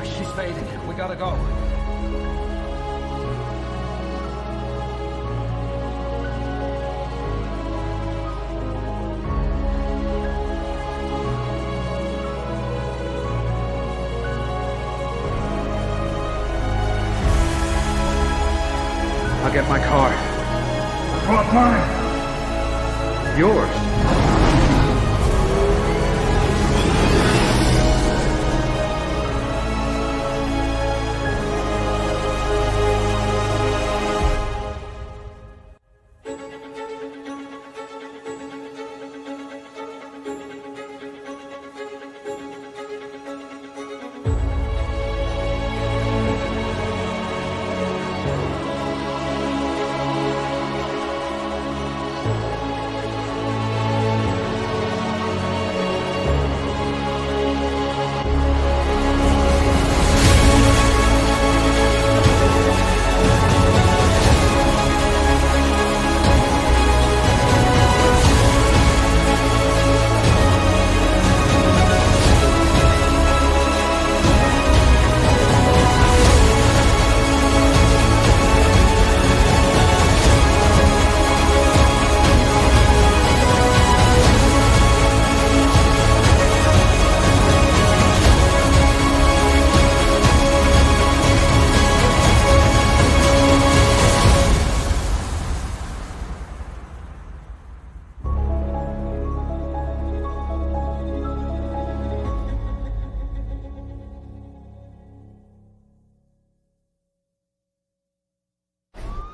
She's fading. We gotta go. I'll get my car. What mine? Yours.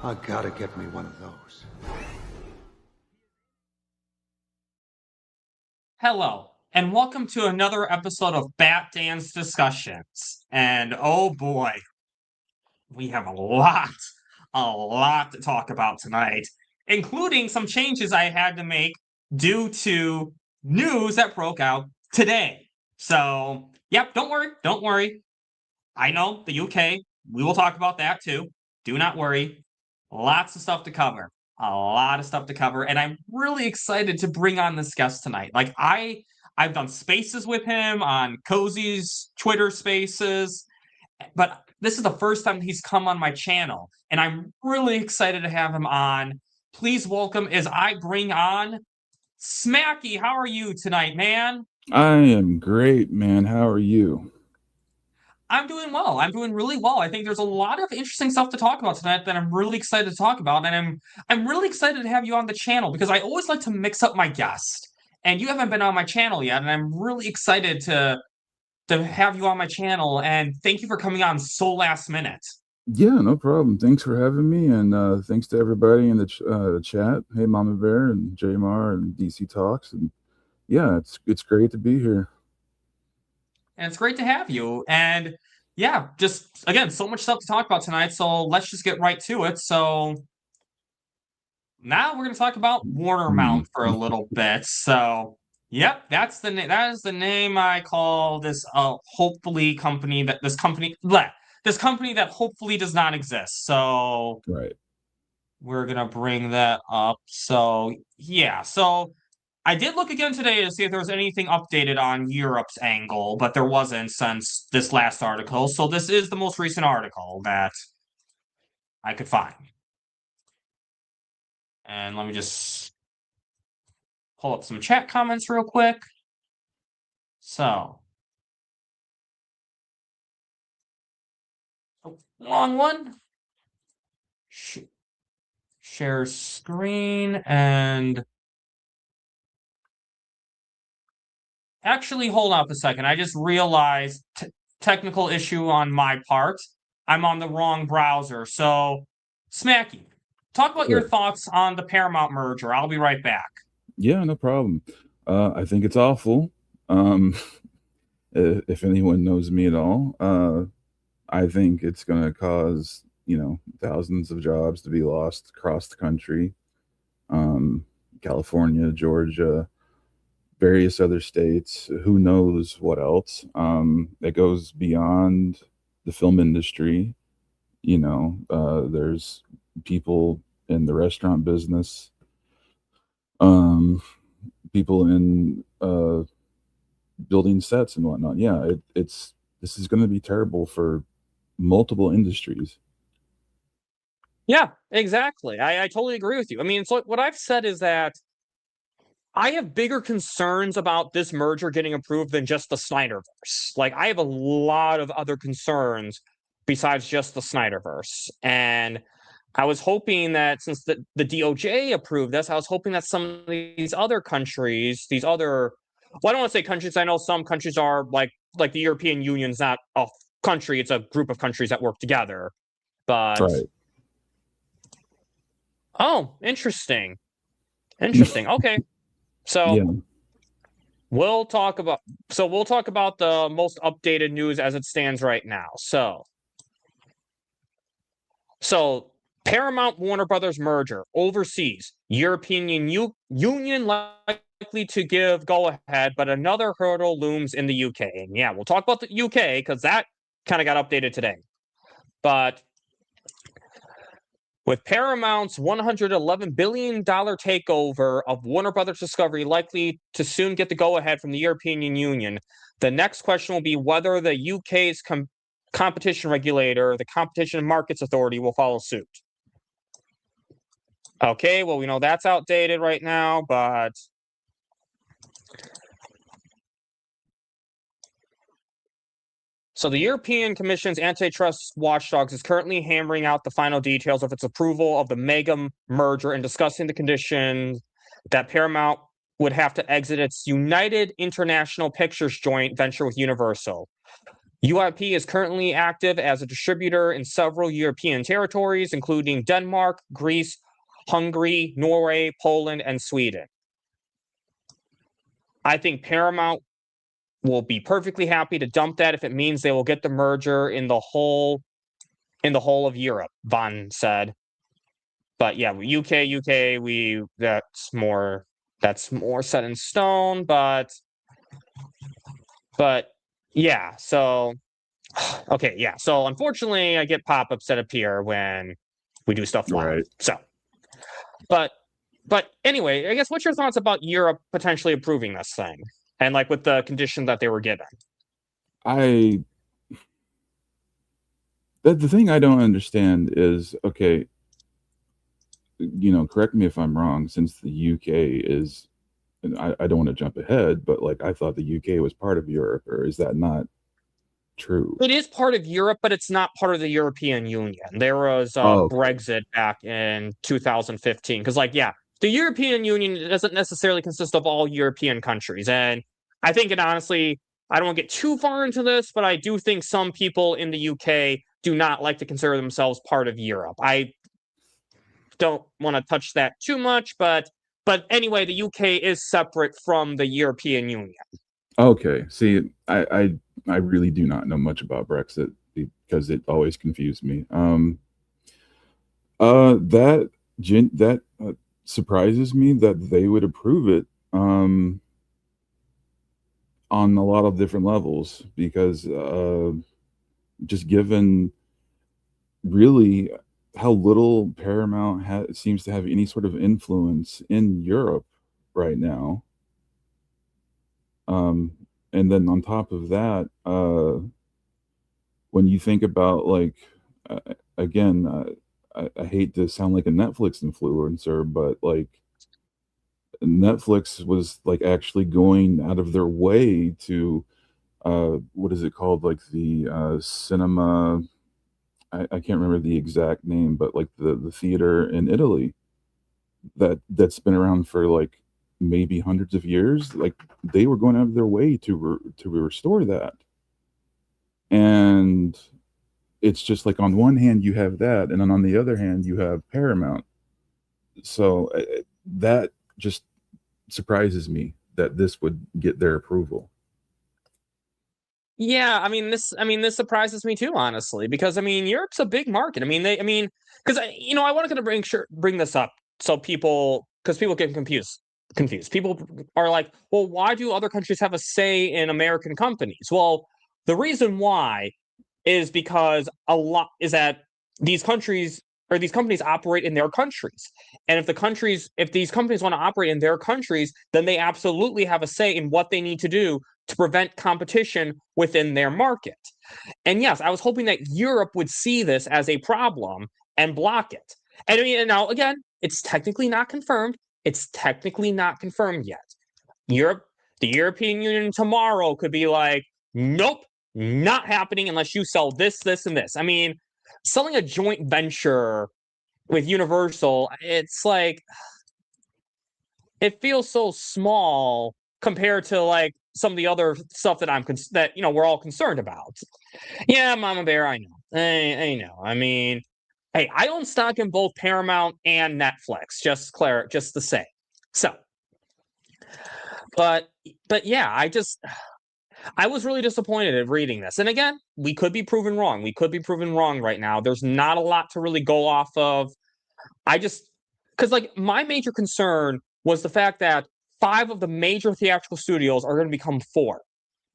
I gotta get me one of those. Hello, and welcome to another episode of Bat Dan's Discussions. And oh boy, we have a lot to talk about tonight, including some changes I had to make due to news that broke out today. So, yep, don't worry. I know, the UK, we will talk about that too. Do not worry. Lots of stuff to cover. A lot of stuff to cover. And I'm really excited to bring on this guest tonight. Like, I've done spaces with him on Cozy's Twitter spaces, but this is the first time he's come on my channel. And I'm really excited to have him on. Please welcome as I bring on Smackey. How are you tonight, man? I am great, man. How are you? I'm doing well. I'm doing really well. I think there's a lot of interesting stuff to talk about tonight that I'm really excited to talk about, and I'm really excited to have you on the channel because I always like to mix up my guests. And you haven't been on my channel yet, and I'm really excited to have you on my channel. And thank you for coming on so last minute. Yeah, no problem. Thanks for having me, and thanks to everybody in the chat. Hey, Mama Bear and JMR and DC Talks, and yeah, it's great to be here. And it's great to have you. And yeah, just again, so much stuff to talk about tonight. So let's just get right to it. So now we're going to talk about WarnerMount for a little bit. So, yep, that is the name I call this hopefully company that this company that hopefully does not exist. So Right. We're going to bring that up. So, yeah. So I did look again today to see if there was anything updated on Europe's angle, but there wasn't since this last article. So this is the most recent article that I could find. And let me just pull up some chat comments real quick. So, wrong one. Share screen and actually hold up a second. I just realized technical issue on my part. I'm on the wrong browser. So, Smackey, talk about your thoughts on the Paramount merger. I'll be right back. Yeah, no problem. I think it's awful. If anyone knows me at all, I think it's going to cause, thousands of jobs to be lost across the country. California, Georgia, various other states, who knows what else. It goes beyond the film industry. There's people in the restaurant business, people in building sets and whatnot. Yeah, this is going to be terrible for multiple industries. Yeah, exactly. I totally agree with you. I mean, so what I've said is that I have bigger concerns about this merger getting approved than just the Snyderverse. Like, I have a lot of other concerns besides just the Snyderverse. And I was hoping that since the DOJ approved this, I was hoping that some of these other countries, well, I don't want to say countries. I know some countries are like the European Union's not a country. It's a group of countries that work together. But right. Oh, interesting. Okay. So yeah. we'll talk about the most updated news as it stands right now. So Paramount Warner Brothers merger overseas. European Union likely to give go ahead, but another hurdle looms in the UK. And yeah, we'll talk about the UK because that kind of got updated today. But with Paramount's $111 billion takeover of Warner Brothers Discovery likely to soon get the go-ahead from the European Union, the next question will be whether the UK's competition regulator, the Competition and Markets Authority, will follow suit. Okay, well, we know that's outdated right now, but so the European Commission's antitrust watchdogs is currently hammering out the final details of its approval of the mega merger and discussing the conditions that Paramount would have to exit its United International Pictures joint venture with Universal. UIP is currently active as a distributor in several European territories, including Denmark, Greece, Hungary, Norway, Poland, and Sweden. I think Paramount will be perfectly happy to dump that if it means they will get the merger in the whole of Europe, Von said. But yeah, UK, that's more set in stone, but yeah, so okay, yeah. So unfortunately I get pop-ups that appear when we do stuff live. Right. So but anyway, I guess what's your thoughts about Europe potentially approving this thing? And like with the condition that they were given. The thing I don't understand is, okay, correct me if I'm wrong, since the UK is, and I don't want to jump ahead, but like I thought the UK was part of Europe, or is that not true? It is part of Europe, but it's not part of the European Union. There was Brexit back in 2015. Because the European Union doesn't necessarily consist of all European countries. And I think honestly, I don't want to get too far into this, but I do think some people in the UK do not like to consider themselves part of Europe. I don't want to touch that too much, but anyway, the UK is separate from the European Union. Okay. See, I really do not know much about Brexit because it always confused me. That surprises me that they would approve it on a lot of different levels, because just given really how little Paramount seems to have any sort of influence in Europe right now. And then on top of that, when you think about again, I hate to sound like a Netflix influencer, but like Netflix was like actually going out of their way to what is it called? Like the cinema. I can't remember the exact name, but like the theater in Italy that's been around for like maybe hundreds of years. Like they were going out of their way to restore that, and it's just like on one hand you have that, and then on the other hand you have Paramount. So that just surprises me that this would get their approval. Yeah, this surprises me too, honestly, because Europe's a big market. Because I wanted to bring this up so because people get confused. People are like, well, why do other countries have a say in American companies? Well, the reason why is because a lot is that these countries or these companies operate in their countries. And if these companies want to operate in their countries, then they absolutely have a say in what they need to do to prevent competition within their market. And yes, I was hoping that Europe would see this as a problem and block it. And now again, it's technically not confirmed. It's technically not confirmed yet. The European Union tomorrow could be like, nope, not happening unless you sell this, this, and this. Selling a joint venture with Universal, it's like it feels so small compared to like some of the other stuff that we're all concerned about. Yeah, Mama Bear, I know. I know. Hey, I own stock in both Paramount and Netflix, just to say. So, but yeah, I was really disappointed at reading this. And again, we could be proven wrong. We could be proven wrong right now. There's not a lot to really go off of. Because like my major concern was the fact that 5 of the major theatrical studios are going to become 4.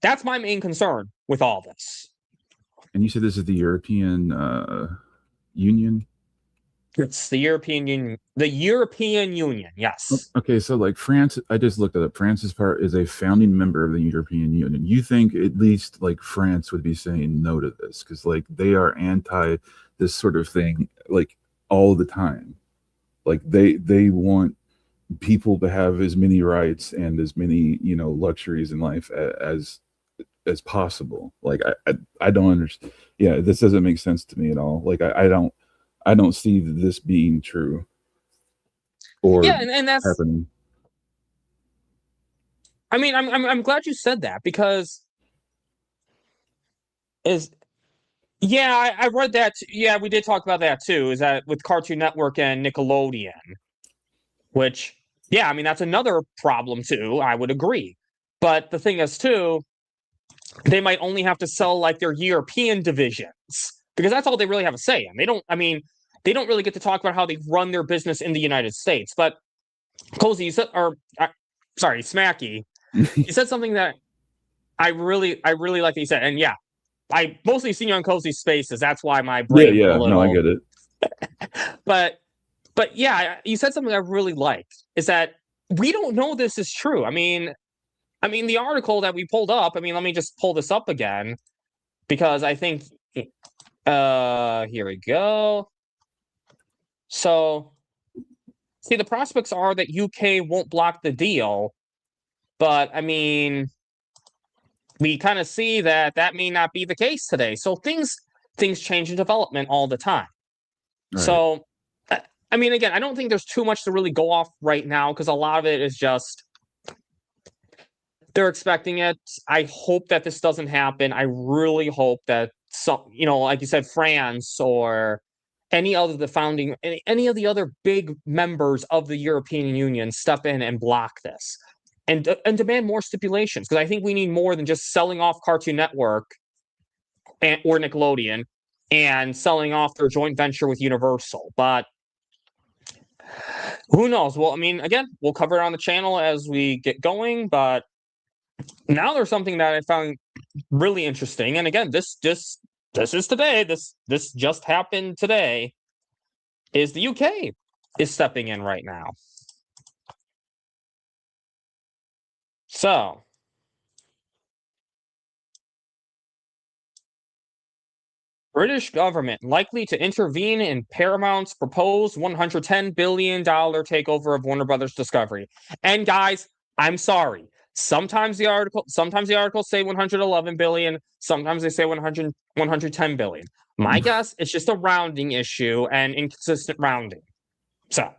That's my main concern with all this. And you said this is the European Union? It's the European Union. The European Union, yes. Okay, so like France, I just looked it up. France is a founding member of the European Union. You think at least like France would be saying no to this because like they are anti this sort of thing like all the time. Like they want people to have as many rights and as many luxuries in life as possible. Like I don't understand. Yeah, this doesn't make sense to me at all. Like I don't see this being true or and that's happening. I'm glad you said that because I read that. Yeah, we did talk about that too. Is that with Cartoon Network and Nickelodeon, which that's another problem too. I would agree, but the thing is too, they might only have to sell like their European divisions because that's all they really have a say in. They don't really get to talk about how they run their business in the United States. But Cozy, sorry, Smackey, you said something that I really like that you said, and yeah, I mostly see you on Cozy Spaces. That's why my brain went a little. No, I get it. but yeah, you said something I really liked is that we don't know this is true. The article that we pulled up. Let me just pull this up again because I think. Here we go. So, see, the prospects are that UK won't block the deal, but we kind of see that may not be the case today. So things change in development all the time. Right. So, again, I don't think there's too much to really go off right now because a lot of it is just they're expecting it. I hope that this doesn't happen. I really hope that like you said, France or any of the other big members of the European Union step in and block this and demand more stipulations because I think we need more than just selling off Cartoon Network or Nickelodeon and selling off their joint venture with Universal. But who knows? Well, again, we'll cover it on the channel as we get going. But now there's something that I found really interesting. And again, this is today. This just happened today. Is the UK is stepping in right now. So, British government likely to intervene in Paramount's proposed $110 billion takeover of Warner Brothers Discovery. And guys, I'm sorry. Sometimes the articles say 111 billion, sometimes they say 110 billion. My guess, it's just a rounding issue and inconsistent rounding. So,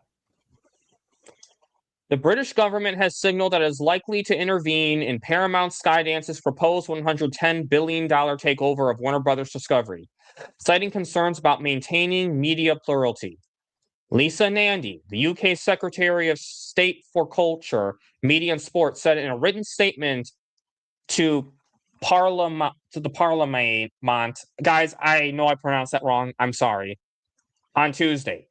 the British government has signaled that it is likely to intervene in Paramount Skydance's proposed $110 billion takeover of Warner Brothers Discovery, citing concerns about maintaining media plurality. Lisa Nandy, the UK Secretary of State for Culture, Media and Sport, said in a written statement to the Parliament, guys, I know I pronounced that wrong, I'm sorry, on Tuesday.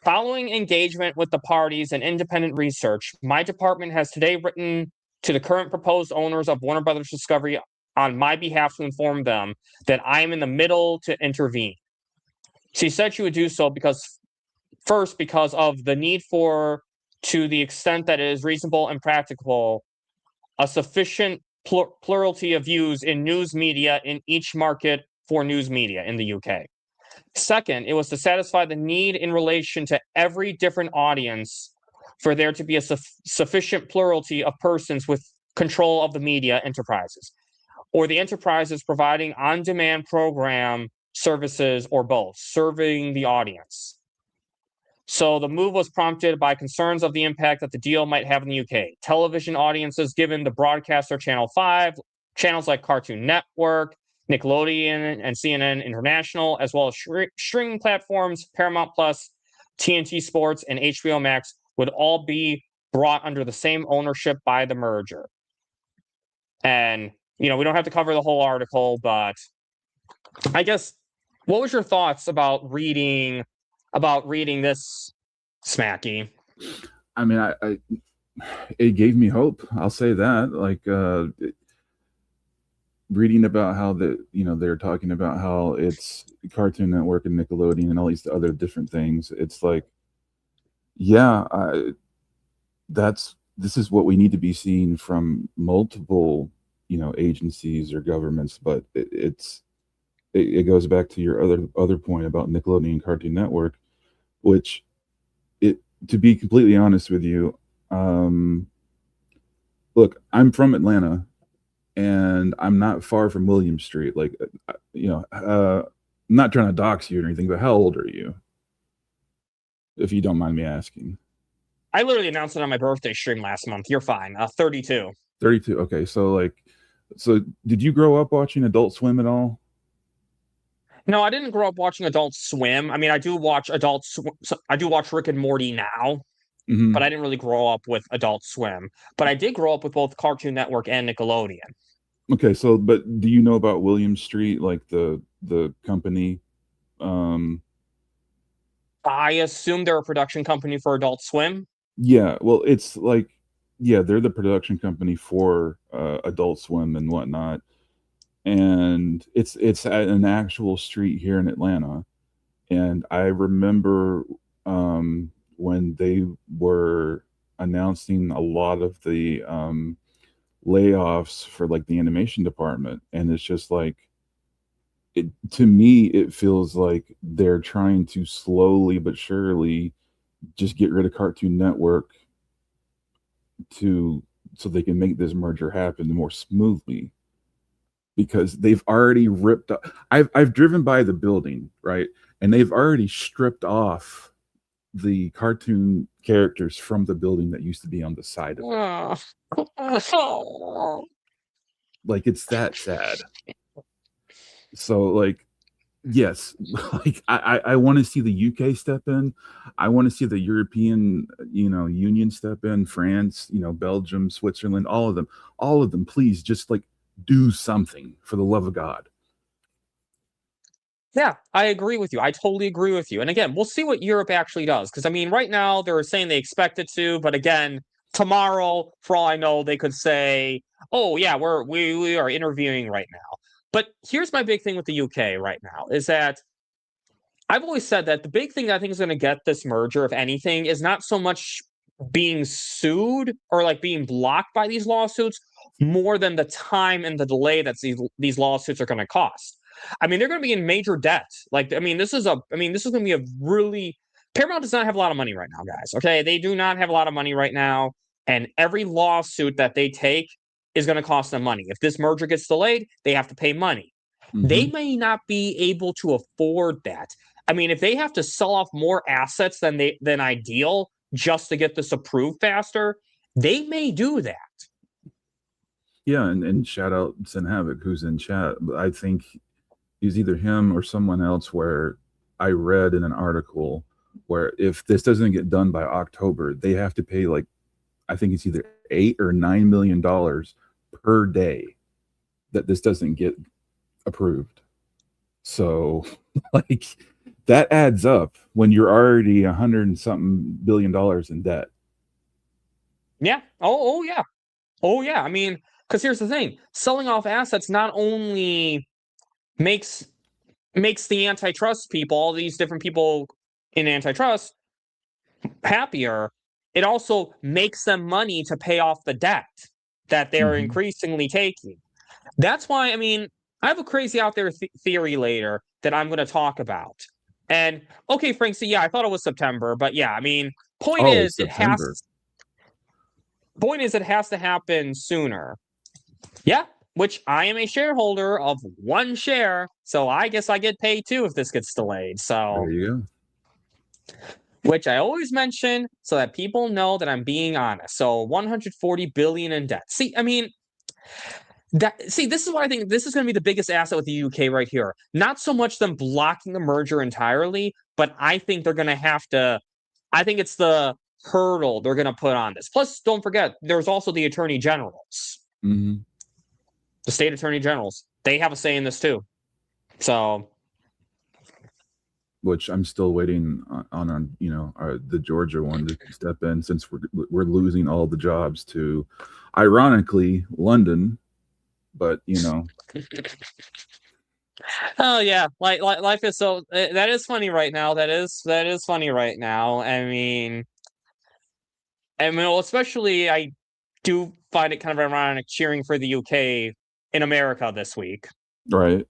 Following engagement with the parties and independent research, my department has today written to the current proposed owners of Warner Brothers Discovery on my behalf to inform them that I am in the middle to intervene. She said she would do so because of the need for, to the extent that it is reasonable and practicable, a sufficient plurality of views in news media in each market for news media in the UK. Second, it was to satisfy the need in relation to every different audience for there to be a sufficient plurality of persons with control of the media enterprises, or the enterprises providing on-demand program services, or both, serving the audience. So the move was prompted by concerns of the impact that the deal might have in the UK. Television audiences given the broadcaster Channel 5, channels like Cartoon Network, Nickelodeon, and CNN International, as well as streaming platforms, Paramount Plus, TNT Sports, and HBO Max would all be brought under the same ownership by the merger. And, we don't have to cover the whole article, but I guess, what was your thoughts about reading this, Smackey? I mean, I it gave me hope. I'll say that. Like, reading about how they're talking about how it's Cartoon Network and Nickelodeon and all these other different things. It's like, yeah, this is what we need to be seeing from multiple, agencies or governments. But it goes back to your other point about Nickelodeon and Cartoon Network, which to be completely honest with you, look, I'm from Atlanta. And I'm not far from William Street. Like, I'm not trying to dox you or anything, but how old are you? If you don't mind me asking. I literally announced it on my birthday stream last month. You're fine. 32. 32. Okay. So did you grow up watching Adult Swim at all? No, I didn't grow up watching Adult Swim. I mean, I do watch I do watch Rick and Morty now. Mm-hmm. But I didn't really grow up with Adult Swim. But I did grow up with both Cartoon Network and Nickelodeon. Okay, but do you know about William Street, like the company? I assume they're a production company for Adult Swim. Yeah, well, it's like, yeah, they're the production company for Adult Swim and whatnot, and it's at an actual street here in Atlanta. And I remember when they were announcing a lot of the layoffs for like the animation department, and it's just like, to me it feels like they're trying to slowly but surely just get rid of Cartoon Network so they can make this merger happen more smoothly, because they've already ripped up. I've driven by the building, right, and they've already stripped off the cartoon characters from the building that used to be on the side of it. Like, it's that sad. So, like, yes, like I want to see the UK step in. I want to see the European, Union step in. France, Belgium, Switzerland, all of them. Please, just like, do something, for the love of God. Yeah, I agree with you. I totally agree with you. And again, we'll see what Europe actually does. Because, I mean, right now they're saying they expect it to. But again, tomorrow, for all I know, they could say, oh, yeah, we are interviewing right now. But here's my big thing with the UK right now, is that I've always said that the big thing I think is going to get this merger, if anything, is not so much being sued or like being blocked by these lawsuits, more than the time and the delay that these lawsuits are going to cost. I mean, they're going to be in major debt. Like, I mean, this is going to be a really Paramount does not have a lot of money right now, guys. Okay, they do not have a lot of money right now, and every lawsuit that they take is going to cost them money. If this merger gets delayed, they have to pay money. They may not be able to afford that. I mean, if they have to sell off more assets than ideal just to get this approved faster, they may do that. Yeah, and shout out Sin Havoc, who's in chat. I think he's either him or someone else, where I read in an article where if this doesn't get done by October, they have to pay, like, I think it's either $8 or $9 million per day that this doesn't get approved. So, like, that adds up when you're already $100 and something billion in debt. Yeah. Oh yeah. Oh yeah. I mean, because here's the thing: selling off assets not only makes the antitrust people, all these different people in antitrust, happier. It also makes them money to pay off the debt that they're increasingly taking. That's why, I mean, I have a crazy out there theory later that I'm going to talk about. And okay, Frank, so yeah, I thought it was September, but yeah, I mean, point is it has to happen sooner. Yeah, which I am a shareholder of one share, so I guess I get paid too if this gets delayed. So there you go. Which I always mention so that people know that I'm being honest. So 140 billion in debt. See, I mean, this is what I think. This is going to be the biggest asset with the UK right here. Not so much them blocking the merger entirely, but I think they're going to have to. I think it's the hurdle they're going to put on this. Plus, don't forget, there's also the attorney generals. The state attorney generals. They have a say in this too. So, which I'm still waiting on the Georgia one to step in, since we're losing all the jobs to, ironically, London. But oh yeah, like life is so that is funny right now. That is funny right now. I mean, especially I do find it kind of ironic cheering for the UK in America this week. Right.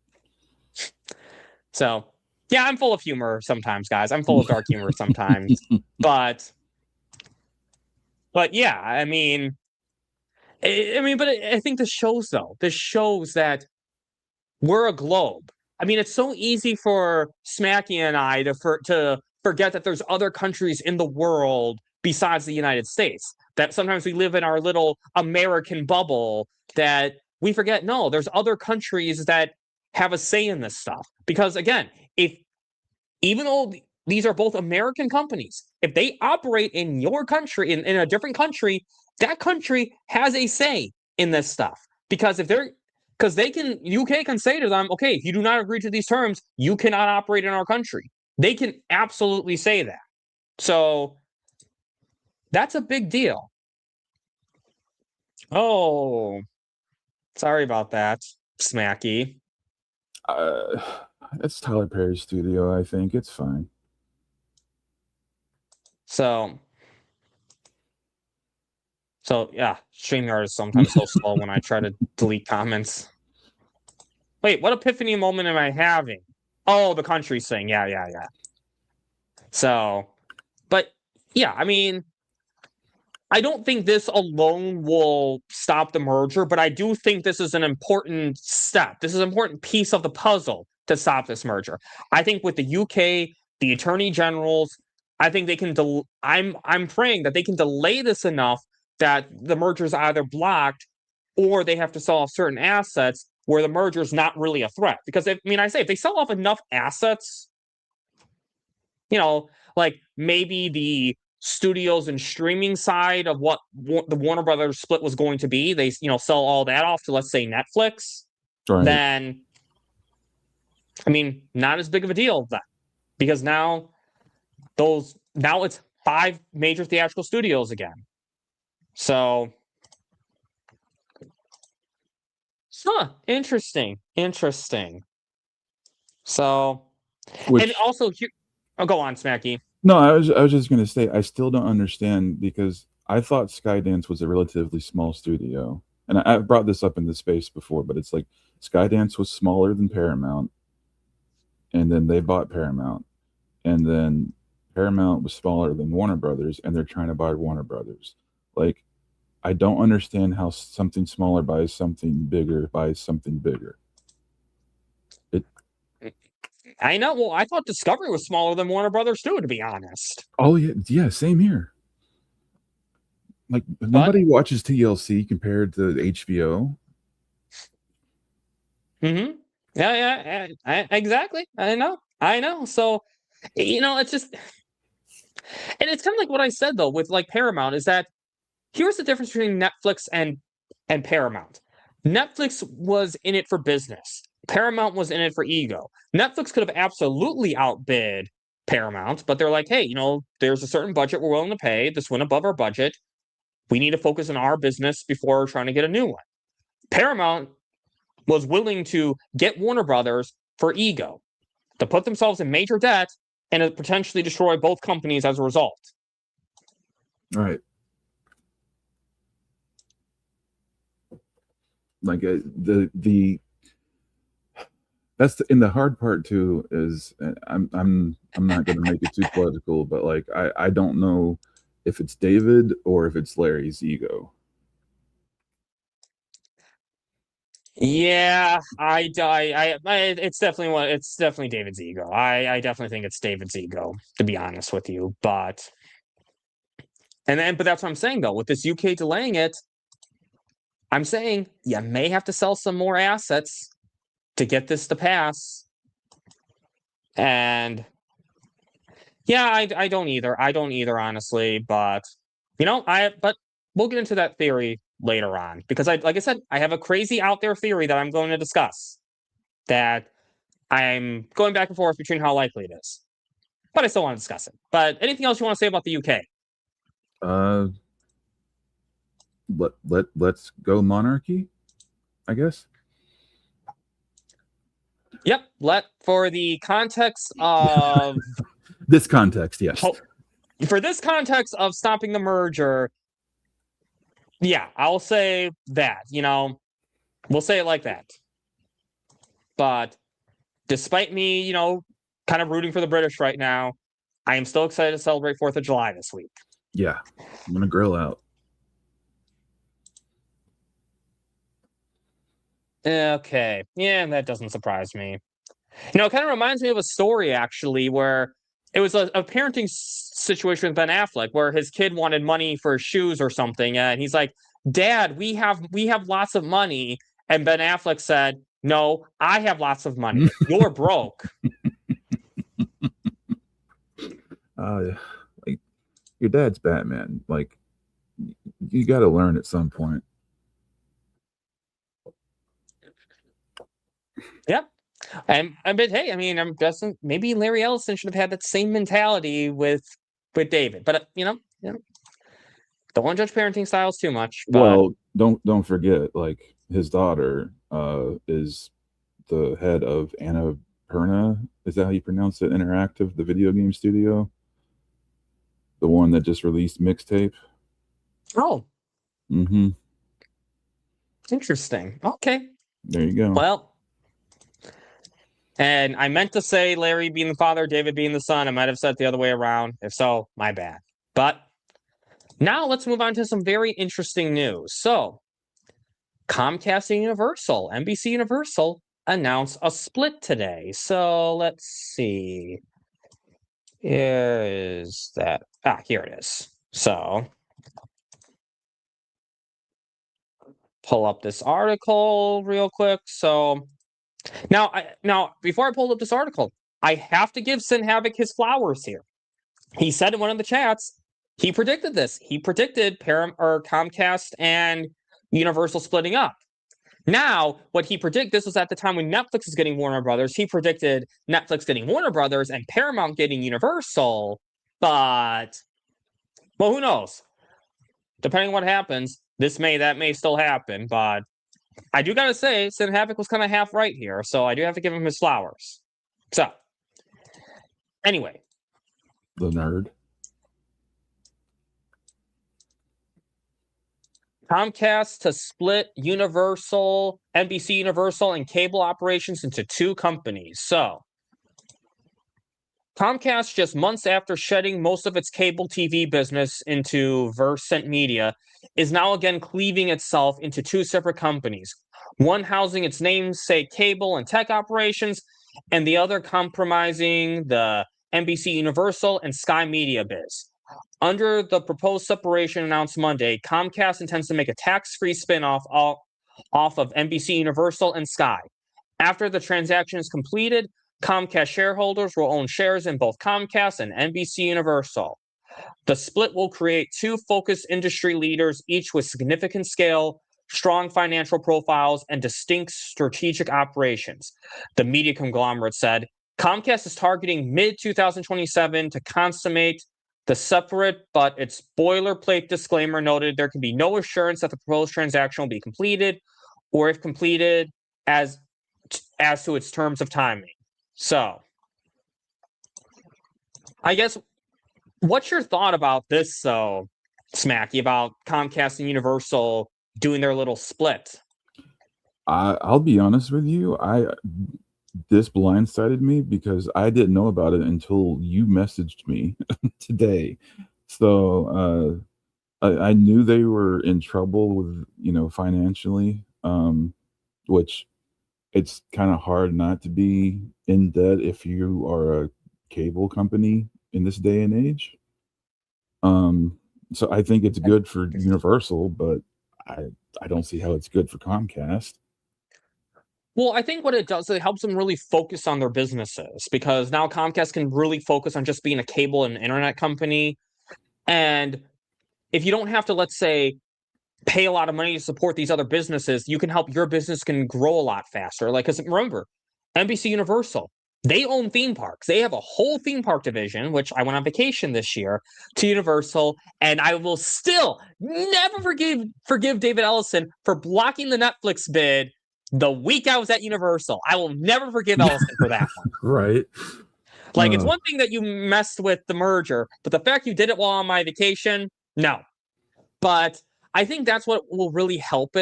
So yeah, I'm full of humor sometimes, guys. I'm full of dark humor sometimes, but yeah, I think this shows that we're a globe. I mean, it's so easy for Smackey and I to forget that there's other countries in the world besides the United States. That sometimes we live in our little American bubble, that we forget, no, there's other countries that have a say in this stuff. Because again, even though these are both American companies, if they operate in your country, in a different country, that country has a say in this stuff. Because UK can say to them, okay, if you do not agree to these terms, you cannot operate in our country. They can absolutely say that. So that's a big deal. Oh, sorry about that, Smackey. It's Tyler Perry's studio. I think it's fine. So yeah, StreamYard is sometimes so slow when I try to delete comments. Wait, what epiphany moment am I having? Oh, the country thing. Yeah. So, but yeah, I mean, I don't think this alone will stop the merger, but I do think this is an important step. This is an important piece of the puzzle to stop this merger. I think with the UK, the attorney generals, I think they can. I'm praying that they can delay this enough that the merger is either blocked or they have to sell off certain assets where the merger is not really a threat. Because if they sell off enough assets, like maybe the studios and streaming side of what the Warner Brothers split was going to be, they sell all that off to, let's say, Netflix, right. Then not as big of a deal then, because now it's 5 major theatrical studios again. So interesting. So and also here, go on, Smackey. No, I was just going to say, I still don't understand, because I thought Skydance was a relatively small studio. And I've brought this up in the space before, but it's like Skydance was smaller than Paramount. and then they bought Paramount, and then Paramount was smaller than Warner Brothers, and they're trying to buy Warner Brothers. Like, I don't understand how something smaller buys something bigger. I know. Well, I thought Discovery was smaller than Warner Brothers too, to be honest. Oh yeah, same here. Like, nobody watches TLC compared to HBO. Mm-hmm. Yeah, exactly. I know. So, it's just, and it's kind of like what I said though with like Paramount is that here's the difference between Netflix and Paramount. Netflix was in it for business. Paramount was in it for ego. Netflix could have absolutely outbid Paramount, but they're like, hey, there's a certain budget we're willing to pay. This went above our budget. We need to focus on our business before trying to get a new one. Paramount was willing to get Warner Brothers for ego, to put themselves in major debt and to potentially destroy both companies as a result. Right. Like the that's and the hard part too is I'm not going to make it too political, but like I don't know if it's David or if it's Larry's ego. Yeah, it's definitely David's ego. I definitely think it's David's ego, to be honest with you. But that's what I'm saying though. With this UK delaying it, I'm saying you may have to sell some more assets to get this to pass. And yeah, I don't either. I don't either, honestly. But but we'll get into that theory later on because like I said, I have a crazy out there theory that I'm going to discuss that I'm going back and forth between how likely it is, but I still want to discuss it. But anything else you want to say about the UK? Let's go monarchy, I guess. Yep. For the context of this context, yes. For this context of stopping the merger, yeah, I'll say that. We'll say it like that. But despite me, kind of rooting for the British right now, I am still excited to celebrate 4th of July this week. Yeah, I'm gonna grill out. Okay. Yeah, that doesn't surprise me. It kind of reminds me of a story, actually, where it was a parenting situation with Ben Affleck, where his kid wanted money for shoes or something, and he's like, "Dad, we have lots of money," and Ben Affleck said, "No, I have lots of money. You're broke." Like, your dad's Batman. Like, you got to learn at some point. Yeah. But hey, I mean, I'm guessing maybe Larry Ellison should have had that same mentality with David. But don't want to judge parenting styles too much. But... Well, don't forget, like, his daughter is the head of Annapurna. Is that how you pronounce it? Interactive, the video game studio, the one that just released Mixtape. Oh. Mm-hmm. Interesting. Okay. There you go. Well. And I meant to say Larry being the father, David being the son. I might have said it the other way around. If so, my bad. But now let's move on to some very interesting news. So, Comcast and Universal, NBC Universal, announced a split today. So, let's see. Here is that. Here it is. So, pull up this article real quick. So, Now, before I pulled up this article, I have to give Sin Havoc his flowers here. He said in one of the chats, he predicted this. He predicted Comcast and Universal splitting up. Now, what he predicted, this was at the time when Netflix was getting Warner Brothers. He predicted Netflix getting Warner Brothers and Paramount getting Universal. But, well, who knows? Depending on what happens, that may still happen, but I do gotta say, Sin Havoc was kind of half right here, so I do have to give him his flowers. So, anyway. The nerd. Comcast to split Universal, NBC Universal, and cable operations into two companies. So, Comcast, just months after shedding most of its cable TV business into Versant Media, is now again cleaving itself into two separate companies, one housing its namesake cable and tech operations, and the other compromising the NBC Universal and Sky Media biz. Under the proposed separation announced Monday, Comcast intends to make a tax-free spinoff off of NBC Universal and Sky. After the transaction is completed, Comcast shareholders will own shares in both Comcast and NBC Universal. The split will create two focused industry leaders, each with significant scale, strong financial profiles, and distinct strategic operations. The media conglomerate said Comcast is targeting mid-2027 to consummate the separate, but its boilerplate disclaimer noted there can be no assurance that the proposed transaction will be completed, or if completed, as to its terms of timing. So, I guess, what's your thought about this, though, Smackey, about Comcast and Universal doing their little split? I'll be honest with you. This blindsided me because I didn't know about it until you messaged me today. So I knew they were in trouble with, financially, which it's kind of hard not to be in debt if you are a cable company in this day and age. So I think it's good for Universal, but I don't see how it's good for Comcast. Well, I think what it does, it helps them really focus on their businesses, because now Comcast can really focus on just being a cable and internet company. And if you don't have to, let's say, pay a lot of money to support these other businesses, you can help your business can grow a lot faster. Like, because remember, NBC Universal, they own theme parks. They have a whole theme park division, which I went on vacation this year to Universal, and I will still never forgive David Ellison for blocking the Netflix bid the week I was at Universal. I will never forgive Ellison for that one. Right. Like, it's one thing that you messed with the merger, but the fact you did it while on my vacation, no. But I think that's what will really help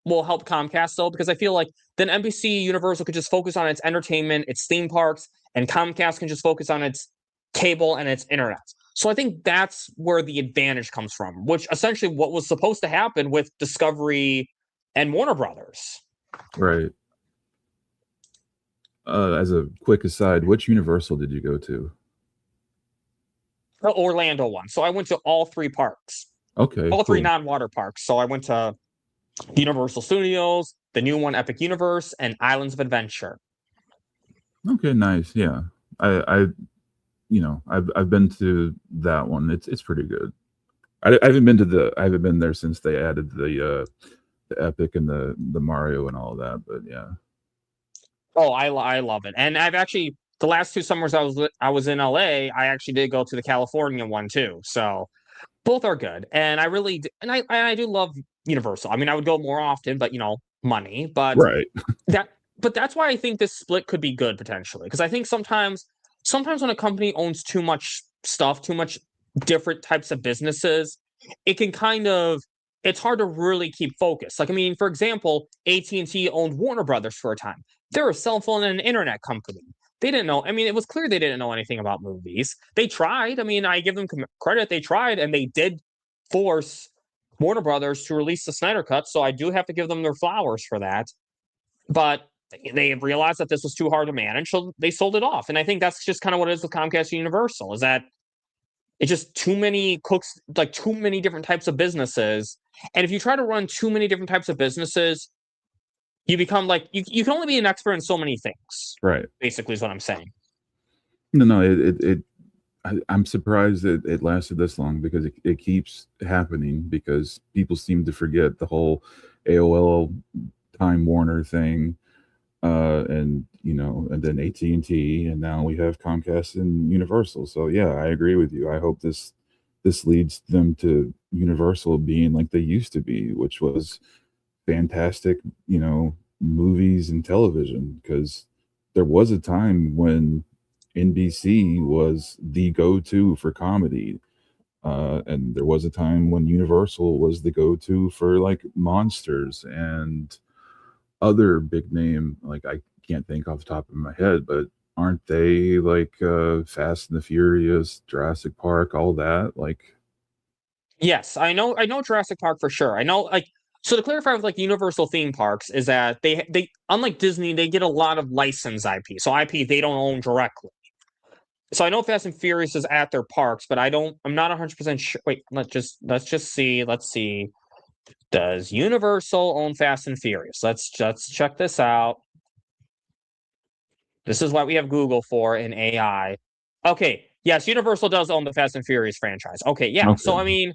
Comcast, though, because I feel like then NBC Universal could just focus on its entertainment, its theme parks, and Comcast can just focus on its cable and its internet. So I think that's where the advantage comes from, which essentially what was supposed to happen with Discovery and Warner Brothers. Right. As a quick aside, which Universal did you go to? The Orlando one. So I went to all three parks. Okay. All three non-water parks. So I went to Universal Studios, the new one, Epic Universe, and Islands of Adventure. Okay, nice. Yeah. I've been to that one. It's pretty good. I haven't been there since they added the Epic and the Mario and all of that, but yeah. Oh, I love it. And I've actually, the last 2 summers I was in LA, I actually did go to the California one too. So both are good. And I do love Universal. I mean, I would go more often, but money. But right. That's why I think this split could be good potentially. Because I think sometimes when a company owns too much stuff, too much different types of businesses, it can it's hard to really keep focused. Like, I mean, for example, AT&T owned Warner Brothers for a time. They're a cell phone and an internet company. They didn't know. I mean, it was clear they didn't know anything about movies. They tried. I mean, I give them credit. They tried, and they did force Warner Brothers to release the Snyder Cut. So I do have to give them their flowers for that. But they realized that this was too hard to manage, so they sold it off. And I think that's just kind of what it is with Comcast and Universal, is that it's just too many cooks, like too many different types of businesses. And if you try to run too many different types of businesses, you become like, you can only be an expert in so many things. Right. Basically is what I'm saying. No, I'm surprised it lasted this long, because it keeps happening, because people seem to forget the whole AOL Time Warner thing, and then AT&T, and now we have Comcast and Universal. So yeah, I agree with you. I hope this leads them to Universal being like they used to be, which was fantastic, movies and television, because there was a time when NBC was the go-to for comedy, and there was a time when Universal was the go-to for like monsters and other big name, like I can't think off the top of my head, but aren't they like Fast and the Furious, Jurassic Park, all that? Like, Yes, I know Jurassic Park for sure. I know, like, so to clarify with like Universal theme parks is that they unlike Disney, they get a lot of licensed IP. So IP they don't own directly. So I know Fast and Furious is at their parks, but I'm not 100% sure. Wait, let's just see. Let's see. Does Universal own Fast and Furious? Let's check this out. This is what we have Google for in AI. Okay, yes, Universal does own the Fast and Furious franchise. Okay, yeah. okay. So I mean,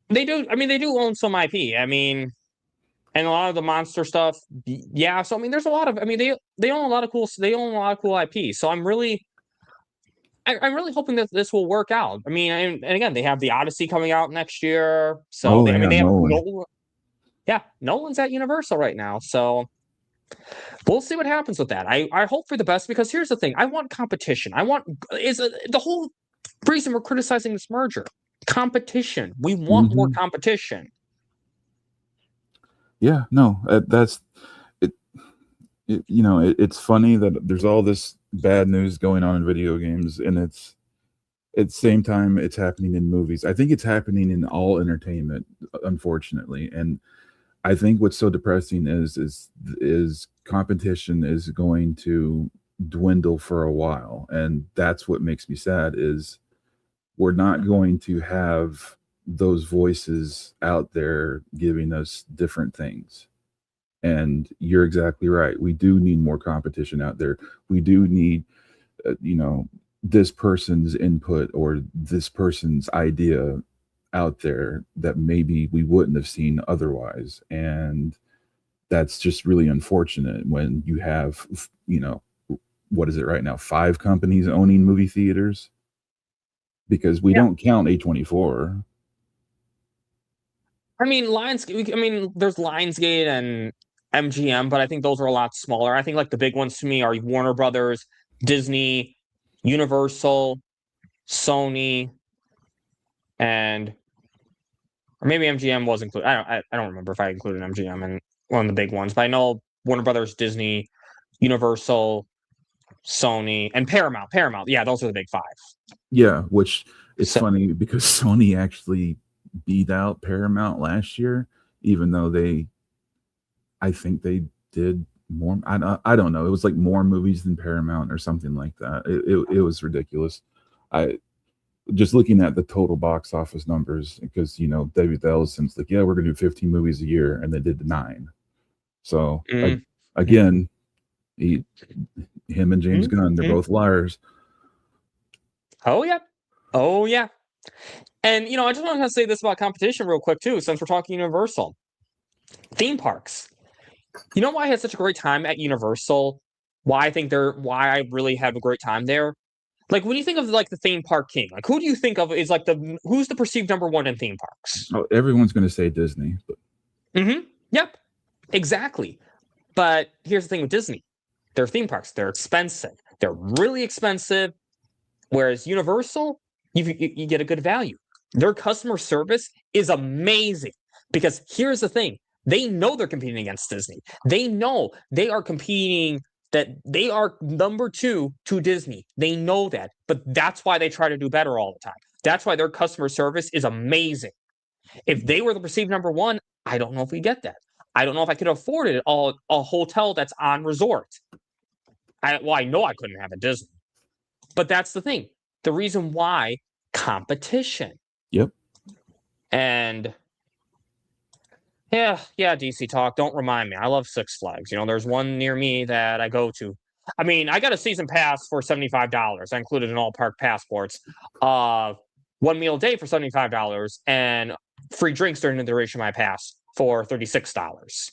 they do. I mean, they do own some IP. I mean, and a lot of the monster stuff. Yeah. So I mean, there's a lot of. I mean, they own a lot of cool. They own a lot of cool IP. So I'm really hoping that this will work out. I mean, and again, they have the Odyssey coming out next year. So I mean, they have Nolan. Yeah, Nolan's at Universal right now. So we'll see what happens with that. I hope for the best because here's the thing: I want competition. The whole reason we're criticizing this merger. Competition. We want more competition. Yeah, no, that's it. It's funny that there's all this bad news going on in video games, and it's at the same time it's happening in movies. I think it's happening in all entertainment, unfortunately. And I think what's so depressing is competition is going to dwindle for a while, and that's what makes me sad. Is we're not going to have those voices out there giving us different things. And you're exactly right. We do need more competition out there. We do need, this person's input or this person's idea out there that maybe we wouldn't have seen otherwise. And that's just really unfortunate when you have, what is it right now? 5 companies owning movie theaters, because we don't count A24. I mean, there's Lionsgate and MGM, but I think those are a lot smaller. I think like the big ones to me are Warner Brothers, Disney, Universal, Sony, or maybe MGM was included. I don't remember if I included MGM in one of the big ones, but I know Warner Brothers, Disney, Universal, Sony, and Paramount. Yeah, those are the big 5. Yeah, which it's funny because Sony actually beat out Paramount last year, even though I think they did more. I don't know. It was like more movies than Paramount or something like that. It was ridiculous. I just looking at the total box office numbers, because David Ellison's like, yeah, we're gonna do 15 movies a year, and they did 9. So again, him and James Gunn, they're both liars. Oh yeah. And I just wanted to say this about competition real quick too, since we're talking Universal theme parks. You know why I had such a great time at Universal? Why I really have a great time there? Like when you think of like the theme park king, like who do you think of is like who's the perceived number 1 in theme parks? Oh, everyone's going to say Disney. Yep. Exactly. But here's the thing with Disney. Their theme parks, they're expensive. They're really expensive. Whereas Universal, you get a good value. Their customer service is amazing because here's the thing. They know they're competing against Disney. They know they are competing, that they are number 2 to Disney. They know that, but that's why they try to do better all the time. That's why their customer service is amazing. If they were the perceived number 1, I don't know if we get that. I don't know if I could afford it a hotel that's on resort. I know I couldn't have a Disney. But that's the thing. The reason why, competition. Yep. And yeah, DC talk. Don't remind me. I love Six Flags. There's one near me that I go to. I mean, I got a season pass for $75. I included in all park passports. 1 meal a day for $75 and free drinks during the duration of my pass for $36.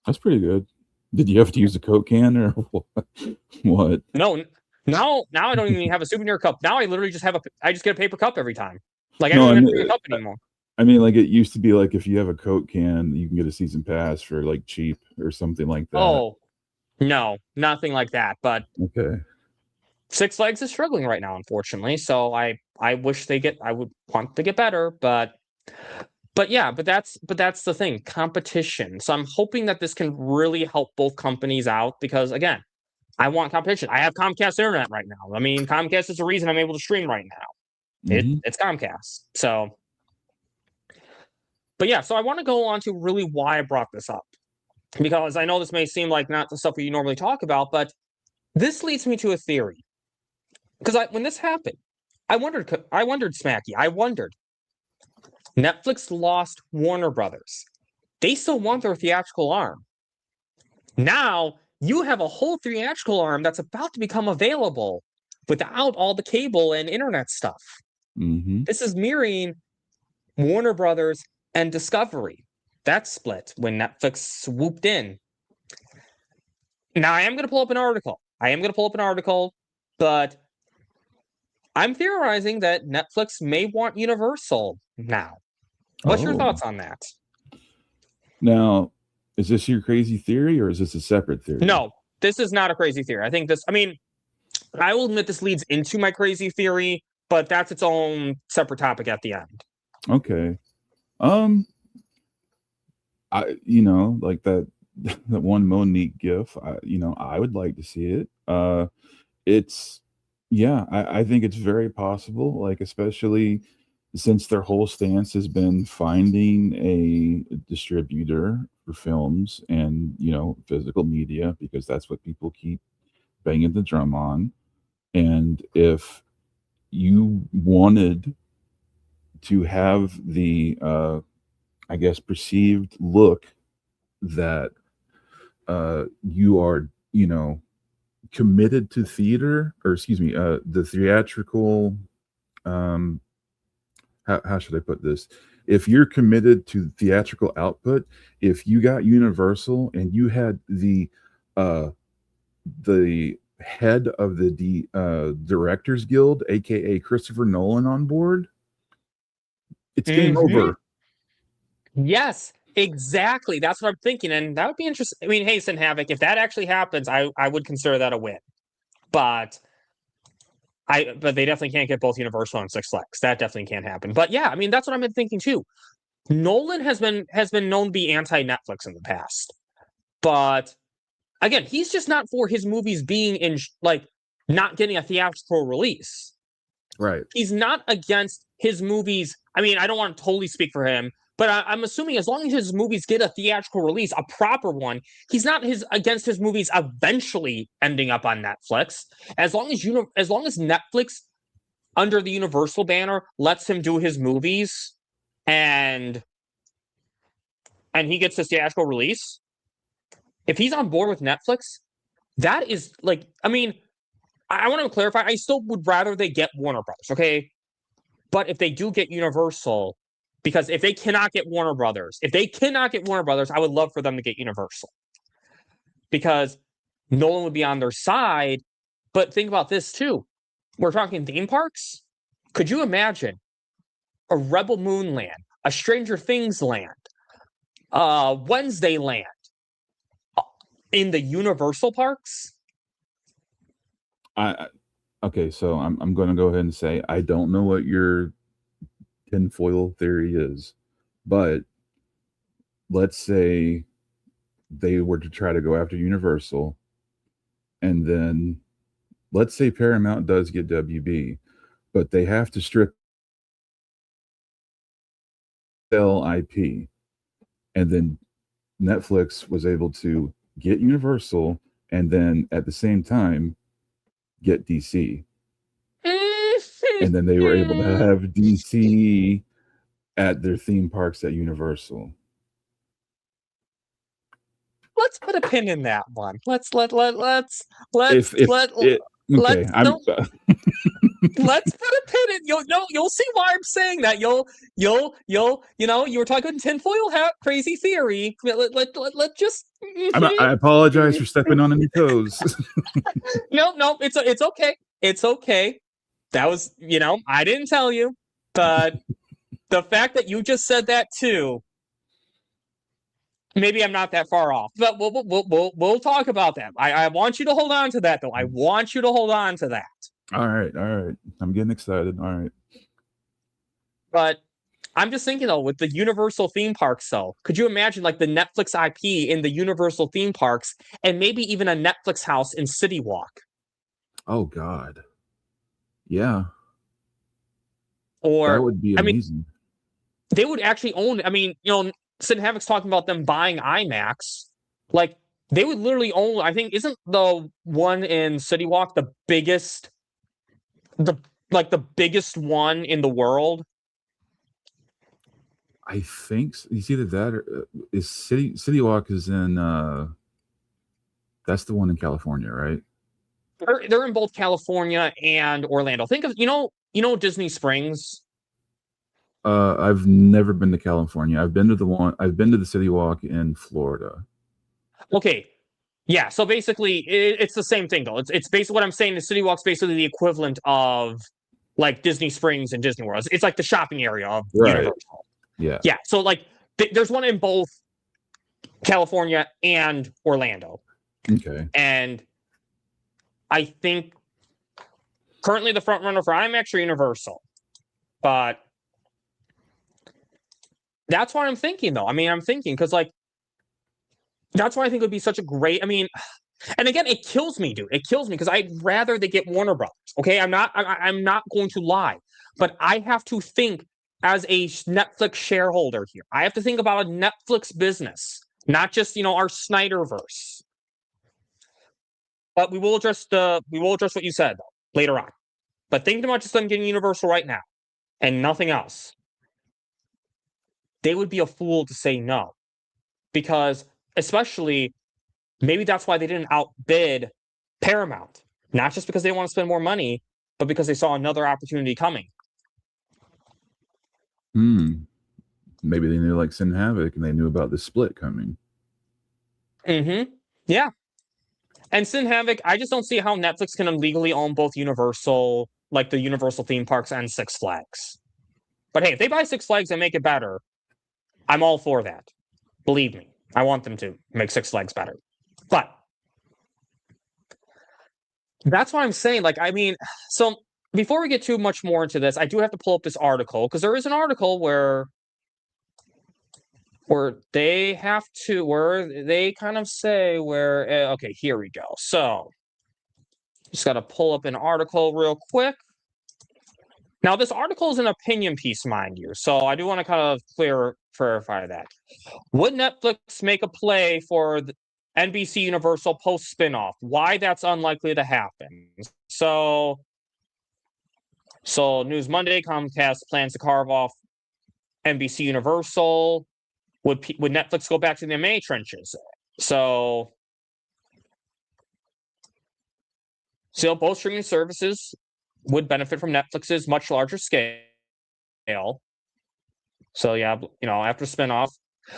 That's pretty good. Did you have to use a Coke can or what? No, now I don't even have a souvenir cup. Now I literally just get a paper cup every time. Like I don't even have to bring a cup anymore. I mean, like it used to be like if you have a Coke can, you can get a season pass for like cheap or something like that. Oh, no, nothing like that. But okay, Six Flags is struggling right now, unfortunately. So I would want to get better, but but that's the thing, competition. So I'm hoping that this can really help both companies out because again, I want competition. I have Comcast internet right now. I mean, Comcast is the reason I'm able to stream right now. It's Comcast. So, but yeah, so I want to go on to really why I brought this up because I know this may seem like not the stuff we normally talk about, but this leads me to a theory. Because when this happened, I wondered, Smackey, Netflix lost Warner Brothers. They still want their theatrical arm. Now, you have a whole theatrical arm that's about to become available without all the cable and internet stuff. This is mirroring Warner Brothers and Discovery. That split when Netflix swooped in. Now, I am going to pull up an article. But I'm theorizing that Netflix may want Universal now. What's your thoughts on that? Now, is this your crazy theory or is this a separate theory? No, this is not a crazy theory. I will admit this leads into my crazy theory, but that's its own separate topic at the end. Okay. I like that one Monique gif, I would like to see it. I think it's very possible, like especially since their whole stance has been finding a distributor for films and physical media, because that's what people keep banging the drum on. And if you wanted to have the I guess perceived look that you are committed to theater, or excuse me, the theatrical, how should I put this? If you're committed to theatrical output, if you got Universal and you had the head of the Directors Guild, aka Christopher Nolan, on board, it's game over. Yes, exactly. That's what I'm thinking, and that would be interesting. I mean, Hasten Havoc, if that actually happens, I would consider that a win. But they definitely can't get both Universal and Six Flags. That definitely can't happen. But yeah, I mean, that's what I've been thinking too. Nolan has been known to be anti-Netflix in the past, but again, he's just not for his movies being in not getting a theatrical release. Right. He's not against his movies. I mean, I don't want to totally speak for him, but I'm assuming as long as his movies get a theatrical release, a proper one, he's not against his movies eventually ending up on Netflix. As long as Netflix, under the Universal banner, lets him do his movies, and he gets his theatrical release. If he's on board with Netflix, that is I want to clarify. I still would rather they get Warner Brothers, okay? But if they do get Universal, because if they cannot get Warner Brothers, I would love for them to get Universal. Because Nolan would be on their side. But think about this too. We're talking theme parks. Could you imagine a Rebel Moon land, a Stranger Things land, Wednesday land in the Universal parks? Okay, so I'm going to go ahead and say I don't know what your tinfoil theory is, but let's say they were to try to go after Universal, and then let's say Paramount does get WB, but they have to strip sell IP, and then Netflix was able to get Universal and then at the same time get DC. And then they were able to have DC at their theme parks at Universal. Let's put a pin in that one. Let's put a pin in. You'll see why I'm saying that. You were talking tinfoil hat, crazy theory. Let's just. I apologize for stepping on any toes. No, it's okay. It's okay. That was, I didn't tell you, but the fact that you just said that too, maybe I'm not that far off. But we'll talk about that. I want you to hold on to that, though. I want you to hold on to that. All right. I'm getting excited. All right. But I'm just thinking, though, with the Universal theme parks, though, could you imagine, like, the Netflix IP in the Universal theme parks and maybe even a Netflix house in City Walk? Oh, God. Yeah. Or, That would be I mean, amazing. they would actually own, I mean, Sid Havoc's talking about them buying IMAX. Like, they would literally own, I think, isn't the one in City Walk the biggest one in the world? I think so. You see that or, is City Walk is in that's the one in California, right? They're in both California and Orlando. Think of Disney Springs. I've never been to California. I've been to the City Walk in Florida. Okay. Yeah, so basically it's the same thing though. It's basically what I'm saying. The City Walk's basically the equivalent of like Disney Springs and Disney World. It's like the shopping area of Universal. Yeah. Yeah. So like there's one in both California and Orlando. Okay. And I think currently the front runner for IMAX or Universal. But that's what I'm thinking though. I mean, I'm thinking because like that's why I think it would be such a great. I mean, and again, it kills me, dude. It kills me because I'd rather they get Warner Brothers. Okay, I'm not going to lie, but I have to think as a Netflix shareholder here. I have to think about a Netflix business, not just our Snyderverse. But we will address what you said though, later on. But thinking about just them getting Universal right now and nothing else, they would be a fool to say no, because especially maybe that's why they didn't outbid Paramount, not just because they want to spend more money, but because they saw another opportunity coming. Maybe they knew like Sin Havoc and they knew about the split coming. Yeah. And Sin Havoc, I just don't see how Netflix can legally own both Universal, like the Universal theme parks and Six Flags. But hey, if they buy Six Flags and make it better, I'm all for that. Believe me, I want them to make Six Flags better. But that's what I'm saying. Like, I mean, so before we get too much more into this, I do have to pull up this article because there is an article where they kind of say okay, here we go. So just got to pull up an article real quick. Now, this article is an opinion piece, mind you. So I do want to kind of clarify that. Would Netflix make a play for the NBC Universal post spinoff? Why that's unlikely to happen. So News Monday, Comcast plans to carve off NBC Universal. Would Netflix go back to the MA trenches? So both streaming services would benefit from Netflix's much larger scale. So yeah, after spinoff.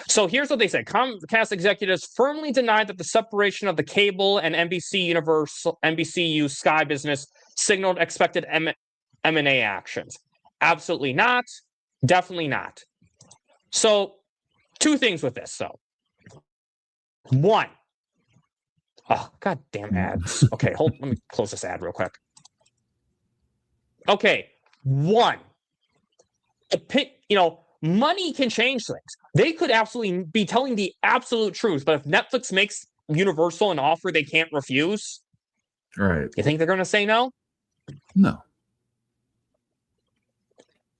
So here's what they said. Comcast executives firmly denied that the separation of the cable and NBCU Sky business signaled expected M&A actions. Absolutely not. Definitely not. So two things with this, though. One. Oh, goddamn ads. Okay, let me close this ad real quick. Okay, one. Money can change things. They could absolutely be telling the absolute truth, but if Netflix makes Universal an offer they can't refuse, right? You think they're going to say no? No.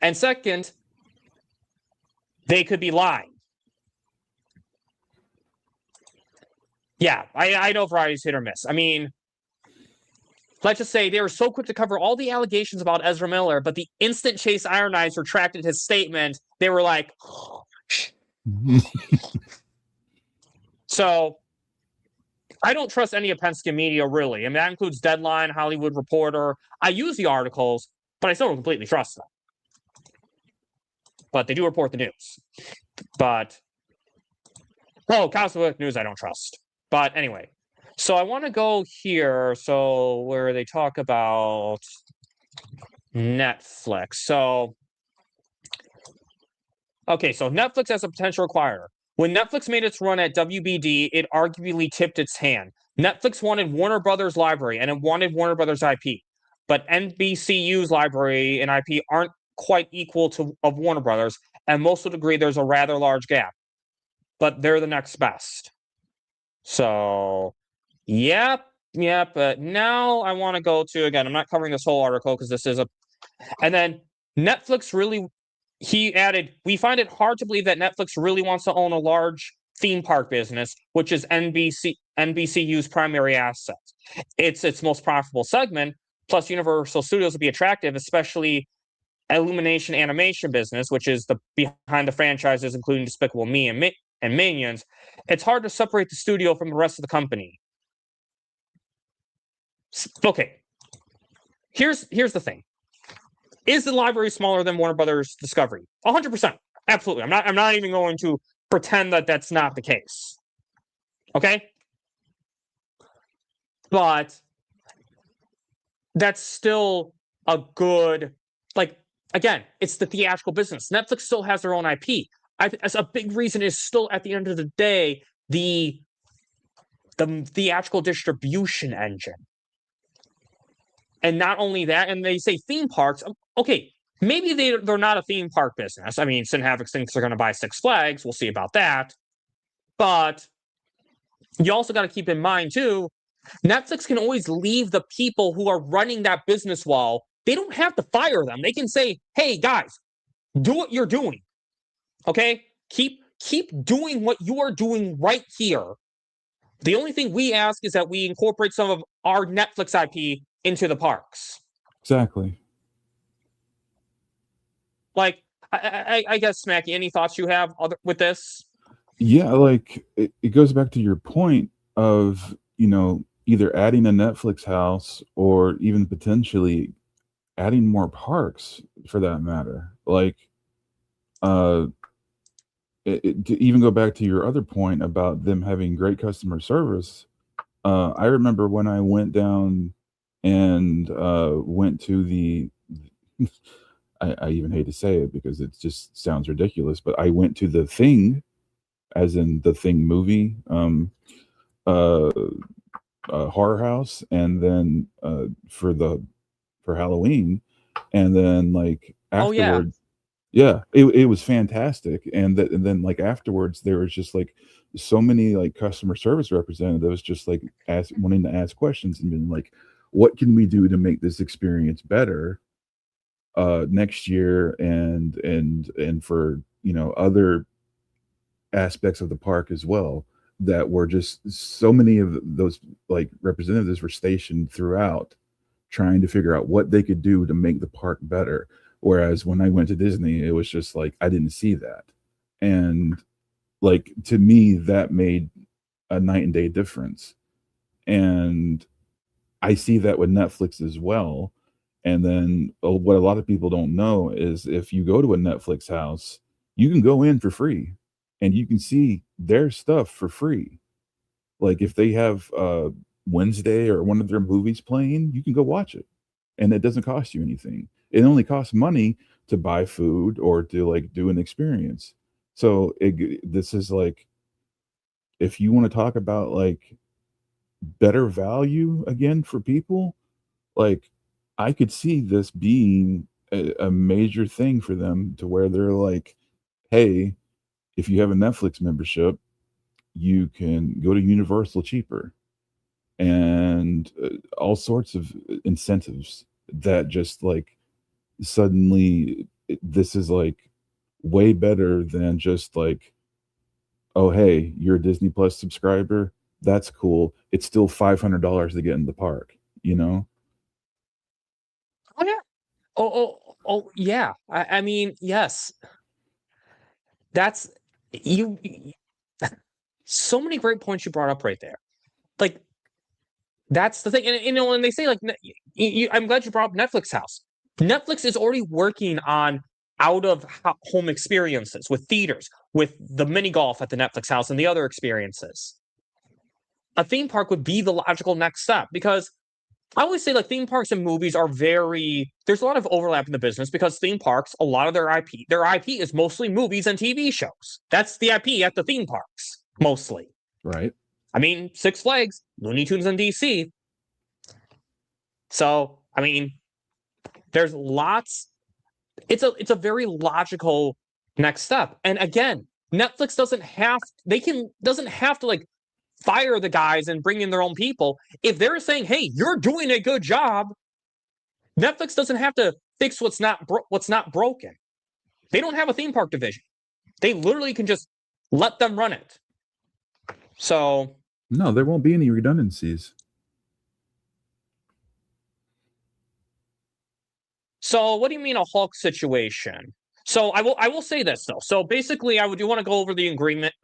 And second, they could be lying. Yeah, I know Variety's hit or miss. I mean, let's just say they were so quick to cover all the allegations about Ezra Miller, but the instant Chase Iron-Eyes retracted his statement, they were like, So, I don't trust any of Penske media, really. I mean, that includes Deadline, Hollywood Reporter. I use the articles, but I still don't completely trust them. But they do report the news. But, Cosmic News I don't trust. But anyway. So I want to go here, where they talk about Netflix. So Netflix as a potential acquirer. When Netflix made its run at WBD, it arguably tipped its hand. Netflix wanted Warner Brothers library, and it wanted Warner Brothers IP. But NBCU's library and IP aren't quite equal to of Warner Brothers, and most would agree there's a rather large gap. But they're the next best. So, yep. But now I want to go to, again, I'm not covering this whole article because this is a... And then Netflix really... He added, we find it hard to believe that Netflix really wants to own a large theme park business, which is NBCU's primary asset. It's its most profitable segment, plus Universal Studios would be attractive, especially Illumination Animation business, which is the behind the franchises, including Despicable Me and Minions. It's hard to separate the studio from the rest of the company. Okay, here's the thing. Is the library smaller than Warner Brothers Discovery? 100%. Absolutely. I'm not even going to pretend that that's not the case. Okay? But that's still a good, like, again, it's the theatrical business. Netflix still has their own IP. As a big reason is still, at the end of the day, the theatrical distribution engine. And not only that, and they say theme parks. Okay, maybe they're not a theme park business. I mean, Sin Havoc thinks they're going to buy Six Flags. We'll see about that. But you also got to keep in mind, too, Netflix can always leave the people who are running that business well. They don't have to fire them. They can say, hey, guys, do what you're doing. Okay? Keep doing what you are doing right here. The only thing we ask is that we incorporate some of our Netflix IP into the parks. Exactly. Like, I guess, Smackey, any thoughts you have with this? Yeah, like it goes back to your point of, either adding a Netflix house or even potentially adding more parks for that matter. Like, to even go back to your other point about them having great customer service. I remember when I went down and went to the I even hate to say it because it just sounds ridiculous, but I went to the Thing, as in the Thing movie, horror house, and then for Halloween, and then like afterwards, it was fantastic, and then like afterwards there was just like so many like customer service representatives just like wanting to ask questions and being like, what can we do to make this experience better next year and for other aspects of the park as well, that were just so many of those like representatives were stationed throughout trying to figure out what they could do to make the park better. Whereas when I went to Disney, it was just like I didn't see that. And like to me, that made a night and day difference. And I see that with Netflix as well. And then what a lot of people don't know is if you go to a Netflix house, you can go in for free and you can see their stuff for free. Like if they have Wednesday or one of their movies playing, you can go watch it and it doesn't cost you anything. It only costs money to buy food or to like do an experience. So this is like, if you want to talk about like better value again for people, like I could see this being a major thing for them to where they're like, hey, if you have a Netflix membership, you can go to Universal cheaper, and all sorts of incentives that just like suddenly this is like way better than just like, oh, hey, you're a Disney Plus subscriber. That's cool. It's still $500 to get in the park, Oh, yeah. Oh, yeah. I mean, yes. That's you. So many great points you brought up right there. Like, that's the thing. And and they say, like, I'm glad you brought up Netflix House. Netflix is already working on out-of-home experiences with theaters, with the mini golf at the Netflix House and the other experiences. A theme park would be the logical next step, because I always say, like, theme parks and movies are there's a lot of overlap in the business, because theme parks, a lot of their IP is mostly movies and TV shows. That's the IP at the theme parks, mostly. right? I mean, Six Flags, Looney Tunes, and DC. So, I mean, there's lots. It's a very logical Next step. And again, Netflix doesn't have to like fire the guys and bring in their own people. If they're saying, "Hey, you're doing a good job," Netflix doesn't have to fix what's not broken. They don't have a theme park division. They literally can just let them run it. So no, there won't be any redundancies. So what do you mean a Hulk situation? So I will say this though. So basically, I do want to go over the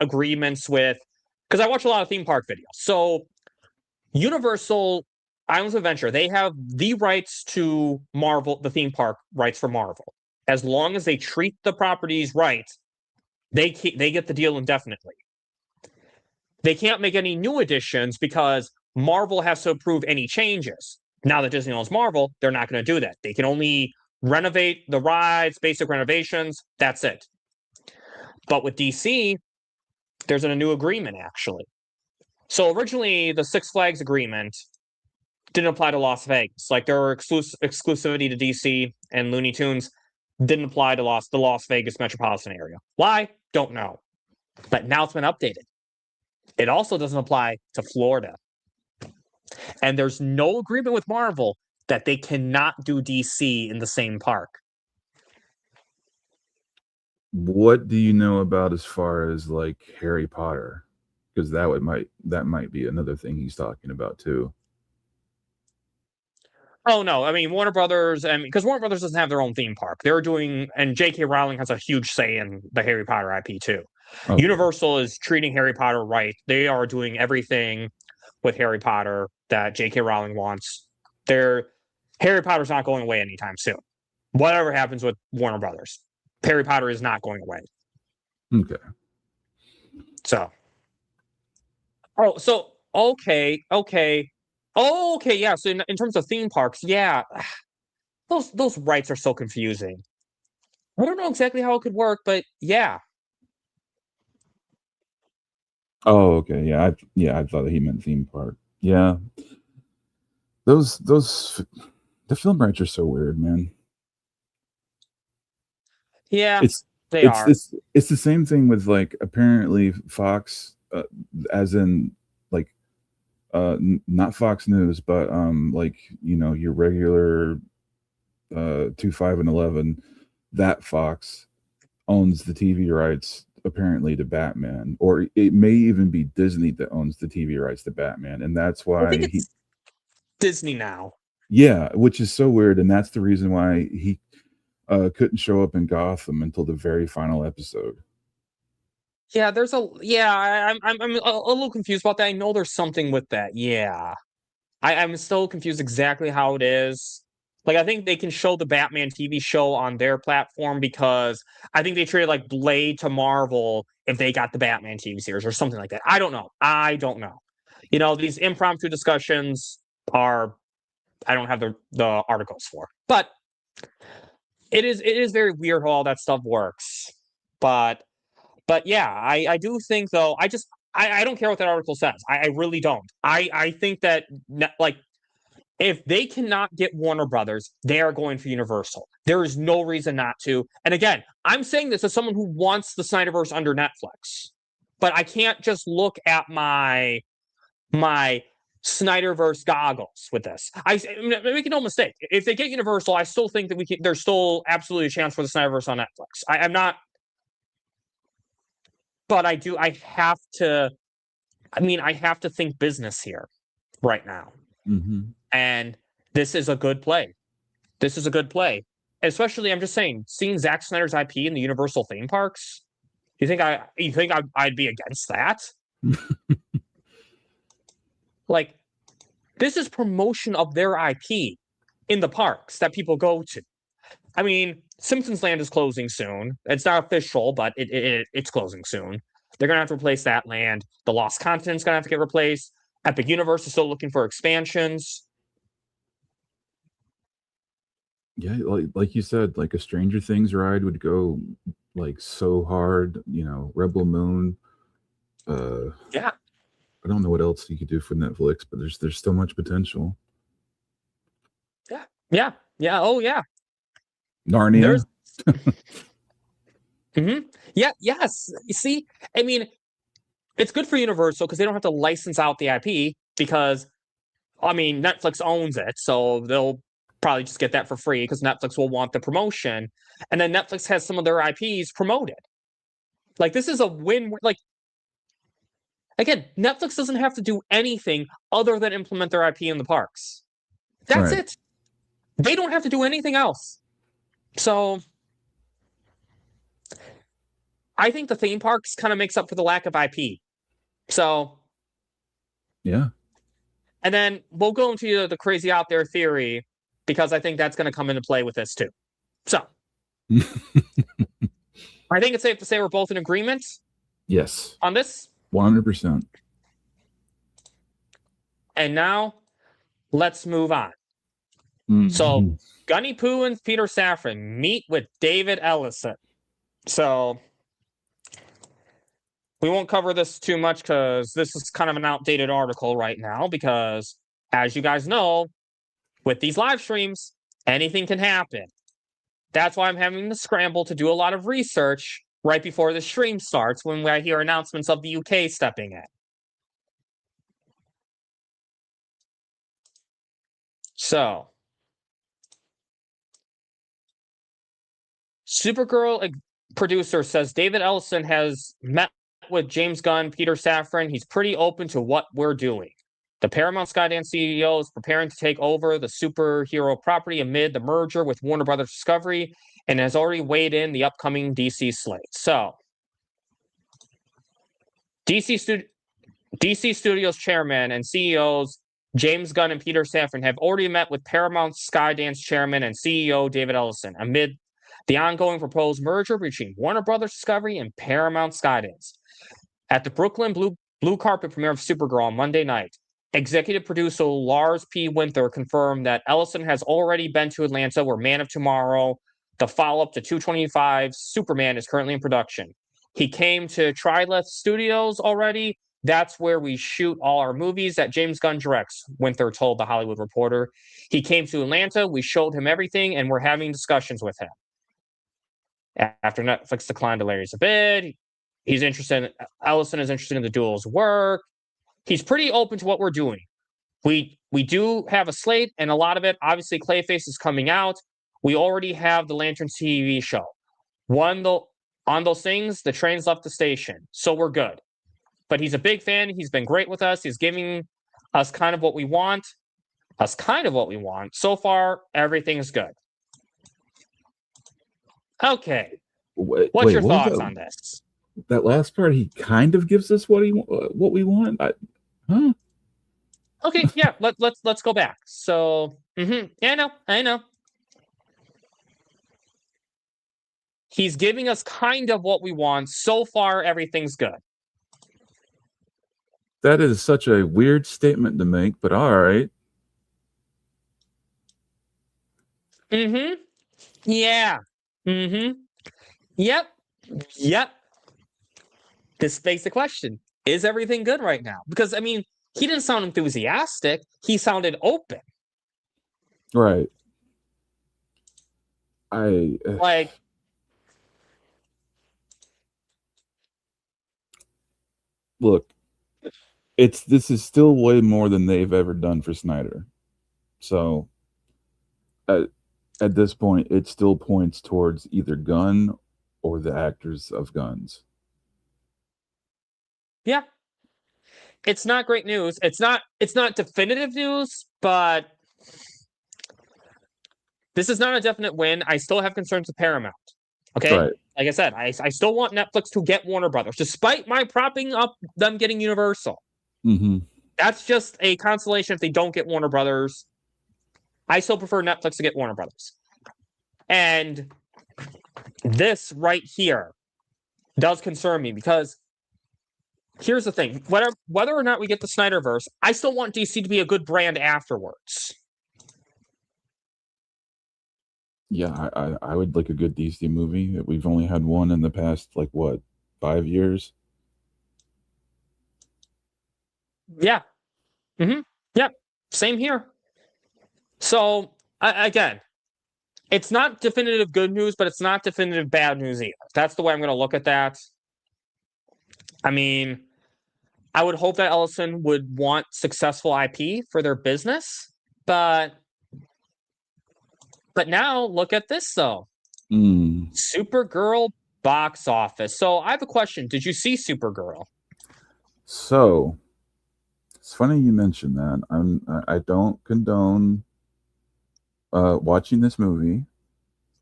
agreements with, because I watch a lot of theme park videos. So Universal Islands of Adventure, they have the rights to Marvel, the theme park rights for Marvel. As long as they treat the properties right, they get the deal indefinitely. They can't make any new additions because Marvel has to approve any changes. Now that Disney owns Marvel, they're not going to do that. They can only renovate the rides, basic renovations. That's it. But with DC, there's a new agreement, actually. So originally, the Six Flags agreement didn't apply to Las Vegas. Like, there were exclusivity to DC and Looney Tunes. Didn't apply to the Las Vegas metropolitan area. Why? Don't know. But now it's been updated. It also doesn't apply to Florida. And there's no agreement with Marvel that they cannot do DC in the same park. What do you know about as far as like Harry Potter? Because that might be another thing he's talking about too. Oh no, I mean Warner Brothers, and because Warner Brothers doesn't have their own theme park, they're doing, and J.K. Rowling has a huge say in the Harry Potter IP too. Okay. Universal is treating Harry Potter right. They are doing everything with Harry Potter that J.K. Rowling wants. Harry Potter's not going away anytime soon. Whatever happens with Warner Brothers, Harry Potter is not going away. Okay. So. Okay, yeah. So in terms of theme parks, yeah, those rights are so confusing. I don't know exactly how it could work, but yeah. Oh, okay. Yeah, I thought that he meant theme park. Yeah. The film rights are so weird, man. Yeah, it's the same thing with like apparently Fox, as in like not Fox News, but like your regular 2, 5, and 11. That Fox owns the TV rights apparently to Batman, or it may even be Disney that owns the TV rights to Batman, and that's why I think it's Disney now. Yeah, which is so weird, and that's the reason why he couldn't show up in Gotham until the very final episode. Yeah, I'm a little confused about that. I know there's something with that. Yeah, I'm still confused exactly how it is. Like, I think they can show the Batman TV show on their platform because I think they traded like Blade to Marvel if they got the Batman TV series or something like that. I don't know. These impromptu discussions I don't have the articles for, but it is very weird how all that stuff works. But yeah, I do think though, I don't care what that article says. I really don't. I think that like, if they cannot get Warner Brothers, they are going for Universal. There is no reason not to. And again, I'm saying this as someone who wants the Snyderverse under Netflix. But I can't just look at my Snyderverse goggles with this. Make no mistake. If they get Universal, I still think that there's still absolutely a chance for the Snyderverse on Netflix. I'm not. But I have to think business here right now. Mm-hmm. And this is a good play. Especially, I'm just saying, seeing Zack Snyder's IP in the Universal theme parks. You think I'd be against that? Like, this is promotion of their IP in the parks that people go to. I mean, Simpsons Land is closing soon. It's not official, but it's closing soon. They're going to have to replace that land. The Lost Continent's going to have to get replaced. Epic Universe is still looking for expansions. Yeah, like you said, like a Stranger Things ride would go like so hard. Rebel Moon. Yeah. I don't know what else you could do for Netflix, but there's so much potential. Yeah. Oh yeah. Narnia. Yeah, yes. You see, I mean, it's good for Universal because they don't have to license out the IP because, I mean, Netflix owns it, so they'll probably just get that for free because Netflix will want the promotion, and then Netflix has some of their IPs promoted. Like, this is a win. Like, again, Netflix doesn't have to do anything other than implement their IP in the parks. That's Right. it. They don't have to do anything else. So I think the theme parks kind of makes up for the lack of IP. So Yeah. and then we'll go into the crazy out there theory because I think that's going to come into play with this too. So I think it's safe to say we're both in agreement Yes. on this. 100%. And now let's move on. So Gunny Poo and Peter Safran meet with David Ellison. So we won't cover this too much because this is kind of an outdated article right now because, as you guys know, with these live streams, anything can happen. That's why I'm having to scramble to do a lot of research right before the stream starts when I hear announcements of the UK stepping in. So, Supergirl producer says David Ellison has met with James Gunn, Peter Safran. He's pretty open to what we're doing. The Paramount Skydance CEO is preparing to take over the superhero property amid the merger with Warner Brothers Discovery and has already weighed in the upcoming DC slate. So, DC Studios chairman and CEOs James Gunn and Peter Safran have already met with Paramount Skydance chairman and CEO David Ellison amid the ongoing proposed merger between Warner Brothers Discovery and Paramount Skydance. At the Brooklyn blue carpet premiere of Supergirl on Monday night, executive producer Lars P. Winther confirmed that Ellison has already been to Atlanta where Man of Tomorrow, the follow-up to 225 Superman, is currently in production. He came to Trilith Studios already. That's where we shoot all our movies that James Gunn directs, Winther told The Hollywood Reporter. He came to Atlanta, we showed him everything, and we're having discussions with him. After Netflix declined to Larry's a bid, Ellison is interested in the duo's work. He's pretty open to what we're doing. We do have a slate, and a lot of it, obviously, Clayface is coming out. We already have the Lantern TV show. On those things, the train's left the station, so we're good. But he's a big fan. He's been great with us. He's giving us kind of what we want. So far, everything's good. Okay. What's your thoughts on this? That last part, he kind of gives us what we want. Okay, yeah. Let's go back. So, yeah, I know. He's giving us kind of what we want. So far, everything's good. That is such a weird statement to make, but all right. Yeah. Yep. This begs the question, is everything good right now? Because, I mean, he didn't sound enthusiastic. He sounded open. Right. Look, this is still way more than they've ever done for Snyder. So at this point, it still points towards either Gunn or the actors of Guns. Yeah. It's not great news. It's not definitive news, but this is not a definite win. I still have concerns with Paramount. Okay? Right. Like I said, I still want Netflix to get Warner Brothers, despite my propping up them getting Universal. That's just a consolation if they don't get Warner Brothers. I still prefer Netflix to get Warner Brothers. And this right here does concern me because here's the thing. Whether or not we get the Snyderverse, I still want DC to be a good brand afterwards. Yeah, I would like a good DC movie. We've only had one in the past, 5 years? Yeah. Yep. Same here. So, again, it's not definitive good news, but it's not definitive bad news either. That's the way I'm going to look at that. I mean, I would hope that Ellison would want successful IP for their business, but now look at this though. Supergirl box office. So I have a question. Did you see Supergirl? So it's funny you mentioned that. I don't condone watching this movie.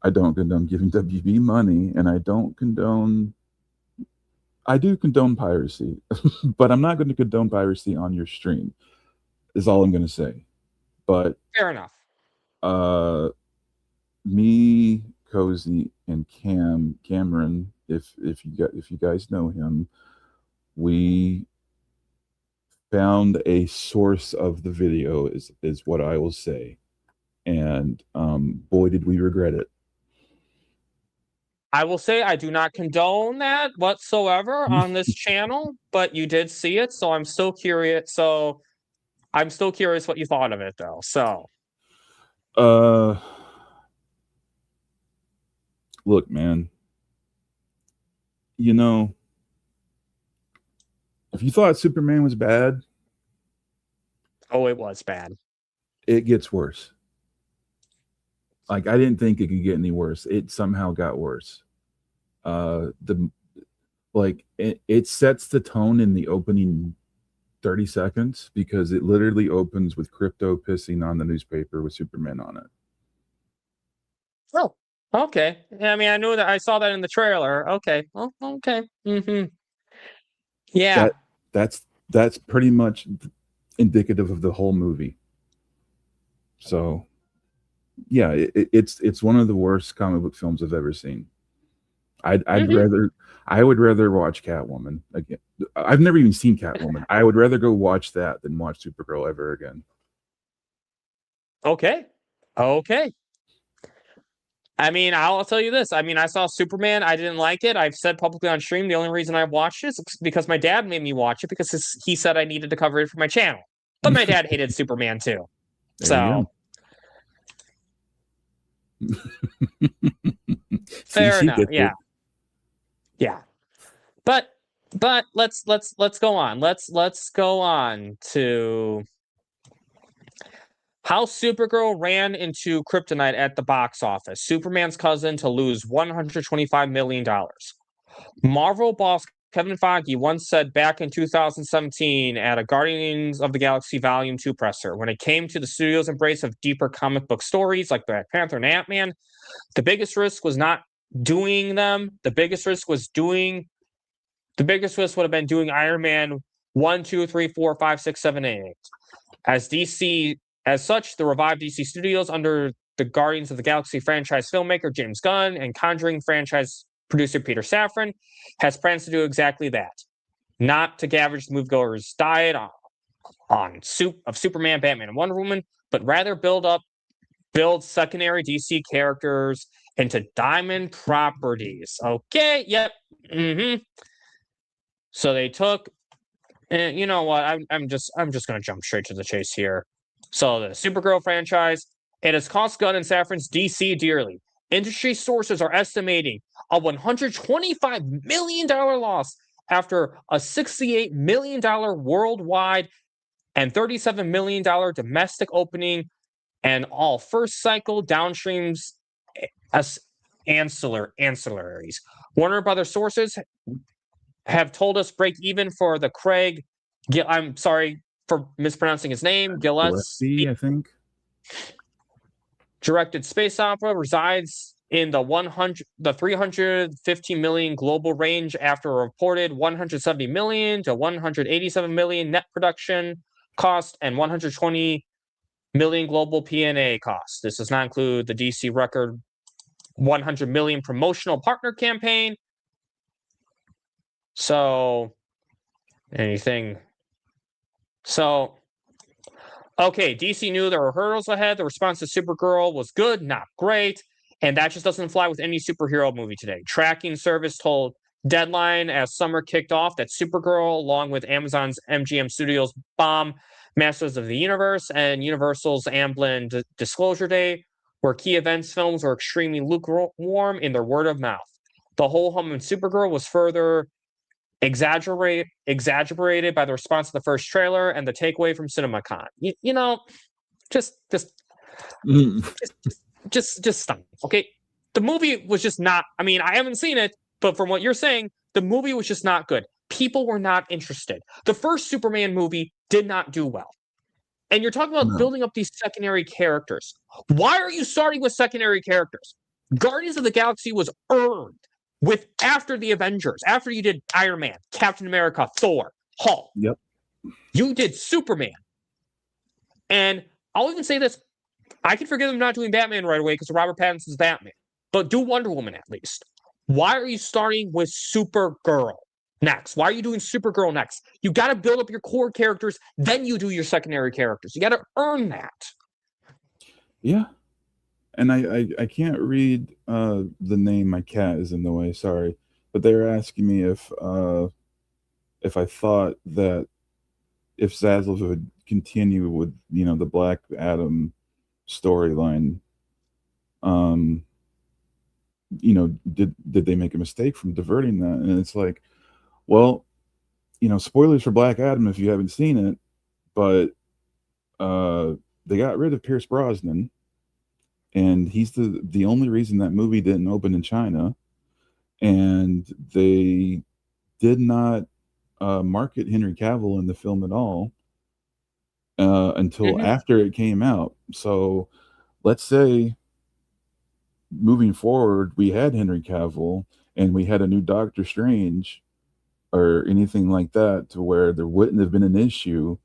I don't condone giving WB money, and I do condone piracy, but I'm not going to condone piracy on your stream, is all I'm going to say. But fair enough. Me, Cozy, and Cameron, if you guys know him, we found a source of the video, is what I will say. And boy, did we regret it. I will say I do not condone that whatsoever on this channel, but you did see it, so I'm still curious. So I'm still curious what you thought of it, though. So, look, man. You know, if you thought Superman was bad, oh, it was bad. It gets worse. Like, I didn't think it could get any worse. It somehow got worse. It sets the tone in the opening 30 seconds because it literally opens with Crypto pissing on the newspaper with Superman on it. Oh, okay. I mean, I knew that. I saw that in the trailer. Okay. Oh, okay. Yeah. That's pretty much indicative of the whole movie. So, yeah, it's one of the worst comic book films I've ever seen. I would rather watch Catwoman again. I've never even seen Catwoman. I would rather go watch that than watch Supergirl ever again. Okay. I mean, I'll tell you this. I mean, I saw Superman. I didn't like it. I've said publicly on stream the only reason I watched it is because my dad made me watch it because he said I needed to cover it for my channel. But my dad hated Superman too. So fair enough. Yeah. But let's go on. Let's go on to how Supergirl ran into kryptonite at the box office. Superman's cousin to lose $125 million. Marvel boss Kevin Feige once said back in 2017 at a Guardians of the Galaxy Volume 2 presser, when it came to the studio's embrace of deeper comic book stories like Black Panther and Ant-Man, the biggest risk was not doing them. The biggest risk would have been doing Iron Man 1, 2, 3, 4, 5, 6, 7, 8. As such, the revived DC Studios under the Guardians of the Galaxy franchise filmmaker James Gunn and Conjuring franchise producer Peter Safran has plans to do exactly that. Not to gavage the moviegoers' diet of Superman, Batman, and Wonder Woman, but rather build secondary DC characters into diamond properties. Okay, yep. So they took, and you know what? I'm just gonna jump straight to the chase here. So the Supergirl franchise, it has cost Gunn and Safran's DC dearly. Industry sources are estimating a $125 million loss after a $68 million worldwide and $37 million domestic opening, and all first cycle downstreams as ancillaries. Warner Brothers sources have told us break even for the Craig. I'm sorry for mispronouncing his name. Gillespie, I think. Directed space opera resides in the 350 million global range after a reported 170 million to 187 million net production cost and 120 million global P&A cost. This does not include the DC record 100 million promotional partner campaign. So, okay, DC knew there were hurdles ahead. The response to Supergirl was good, not great. And that just doesn't fly with any superhero movie today. Tracking service told Deadline as summer kicked off that Supergirl, along with Amazon's MGM Studios' bomb Masters of the Universe and Universal's Amblin Disclosure Day, where key events films were extremely lukewarm in their word of mouth. The whole hum in Supergirl was further exaggerated by the response to the first trailer and the takeaway from CinemaCon. You know, just stop. Okay, the movie was just not. I mean, I haven't seen it, but from what you're saying, the movie was just not good. People were not interested. The first Superman movie did not do well. And you're talking about building up these secondary characters. Why are you starting with secondary characters? Guardians of the Galaxy was earned with after the Avengers, after you did Iron Man, Captain America, Thor, Hulk. Yep. You did Superman. And I'll even say this. I can forgive them not doing Batman right away because Robert Pattinson's Batman. But do Wonder Woman at least. Why are you starting with Supergirl next? Why are you doing Supergirl next? You got to build up your core characters, then you do your secondary characters. You got to earn that. Yeah. And I can't read the name. My cat is in the way. Sorry, but they were asking me if I thought that if Zaslav would continue with the Black Adam storyline, did they make a mistake from diverting that? And it's like, well, spoilers for Black Adam if you haven't seen it, but they got rid of Pierce Brosnan. And he's the only reason that movie didn't open in China. And they did not market Henry Cavill in the film at all until after it came out. So let's say moving forward, we had Henry Cavill and we had a new Doctor Strange or anything like that to where there wouldn't have been an issue,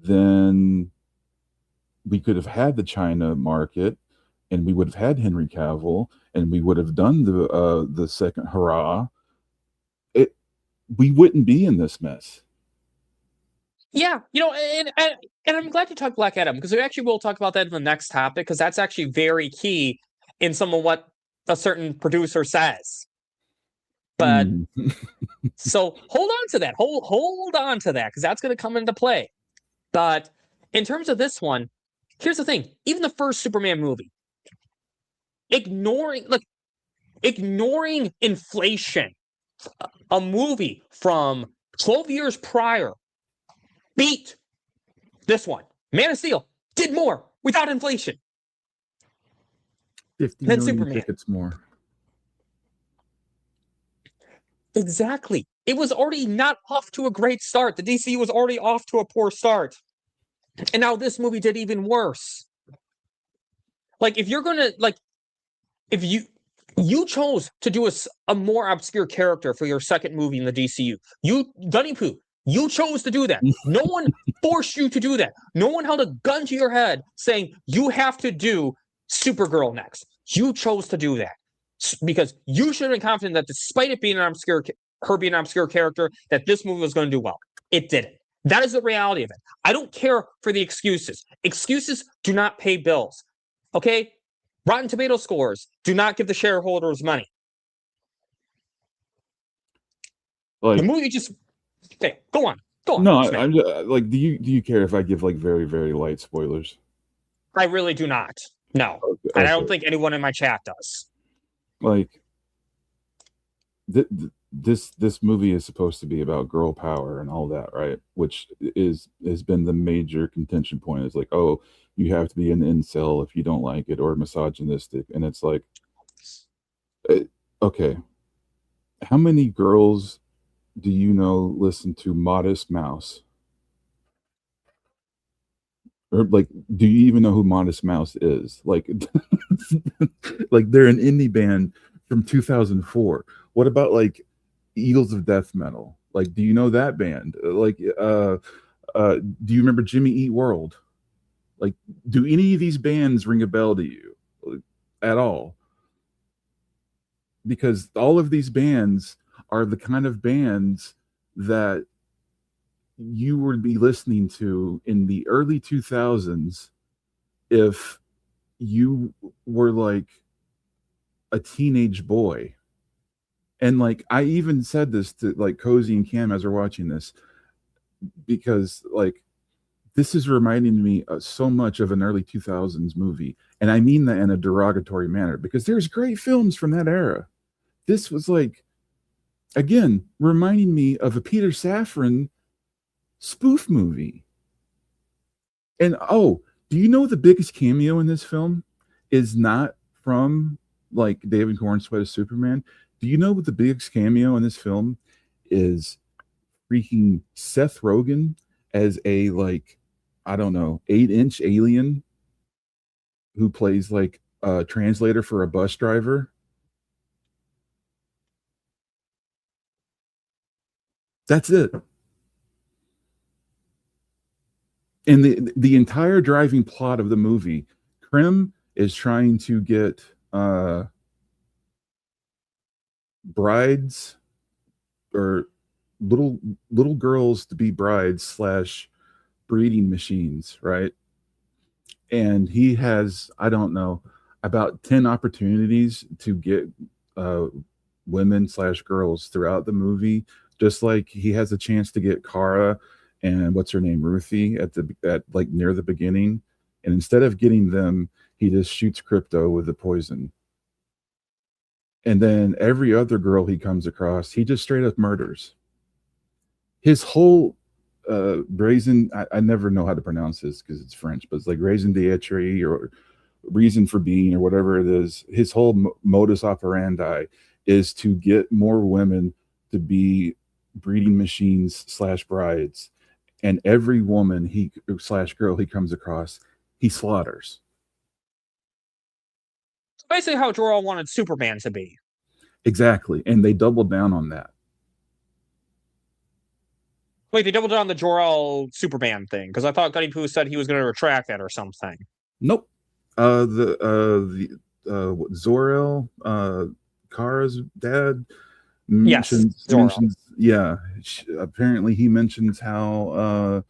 then we could have had the China market. And we would have had Henry Cavill, and we would have done the second hurrah. We wouldn't be in this mess. Yeah, and I'm glad you talked Black Adam because we actually will talk about that in the next topic because that's actually very key in some of what a certain producer says. But so hold on to that. Hold on to that because that's going to come into play. But in terms of this one, here's the thing: even the first Superman movie. Ignoring inflation, a movie from 12 years prior beat this one. Man of Steel did more without inflation 50 than million Superman. tickets more. Exactly. It was already not off to a great start. The DCU was already off to a poor start. And now this movie did even worse. Like, if you're going to, if you chose to do a more obscure character for your second movie in the DCU, Gunny Poo, you chose to do that. No one forced you to do that. No one held a gun to your head saying you have to do Supergirl next. You chose to do that because you should have been confident that despite it being her being an obscure character, that this movie was going to do well. It didn't. That is the reality of it. I don't care for the excuses. Excuses do not pay bills. Okay? Rotten Tomato scores do not give the shareholders money. The movie just... Okay, go on. No, I'm just, like, do you care if I give very, very light spoilers? I really do not. No. Okay. And I don't think anyone in my chat does. Like, this movie is supposed to be about girl power and all that, right? Which has been the major contention point. It's like, oh, you have to be an incel if you don't like it, or misogynistic. And it's like, okay, how many girls do you know listen to Modest Mouse? Or like, do you even know who Modest Mouse is? Like, like they're an indie band from 2004. What about like Eagles of Death Metal? Like, do you know that band? Like, do you remember Jimmy Eat World? Like, do any of these bands ring a bell to you at all? Because all of these bands are the kind of bands that you would be listening to in the early 2000s if you were like a teenage boy. And like, I even said this to like Cozy and Cam as we're watching this, because like this is reminding me so much of an early 2000s movie. And I mean that in a derogatory manner because there's great films from that era. This was like, again, reminding me of a Peter Safran spoof movie. And oh, do you know the biggest cameo in this film is not from like David Cornsweet as Superman? Do you know what the biggest cameo in this film is? Freaking Seth Rogen as a like, I don't know, 8-inch alien who plays like a translator for a bus driver. That's it. And the entire driving plot of the movie, Krim is trying to get brides or little girls to be brides / breeding machines, right? And he has, I don't know, about 10 opportunities to get women / girls throughout the movie, just like he has a chance to get Kara and what's her name, Ruthie, at like near the beginning. And instead of getting them, he just shoots Crypto with the poison. And then every other girl he comes across, he just straight up murders. His whole brazen, I never know how to pronounce this because it's French, but it's like raison d'etre or reason for being or whatever it is. His whole modus operandi is to get more women to be breeding machines / brides. And every woman / girl he comes across, he slaughters. Basically how Jor-El wanted Superman to be. Exactly. And they doubled down on that. Wait, they doubled down on the Jor-El Superman thing because I thought Gunny Poo said he was going to retract that or something. Nope. Zor-El, Kara's dad mentions, yeah. Apparently he mentions how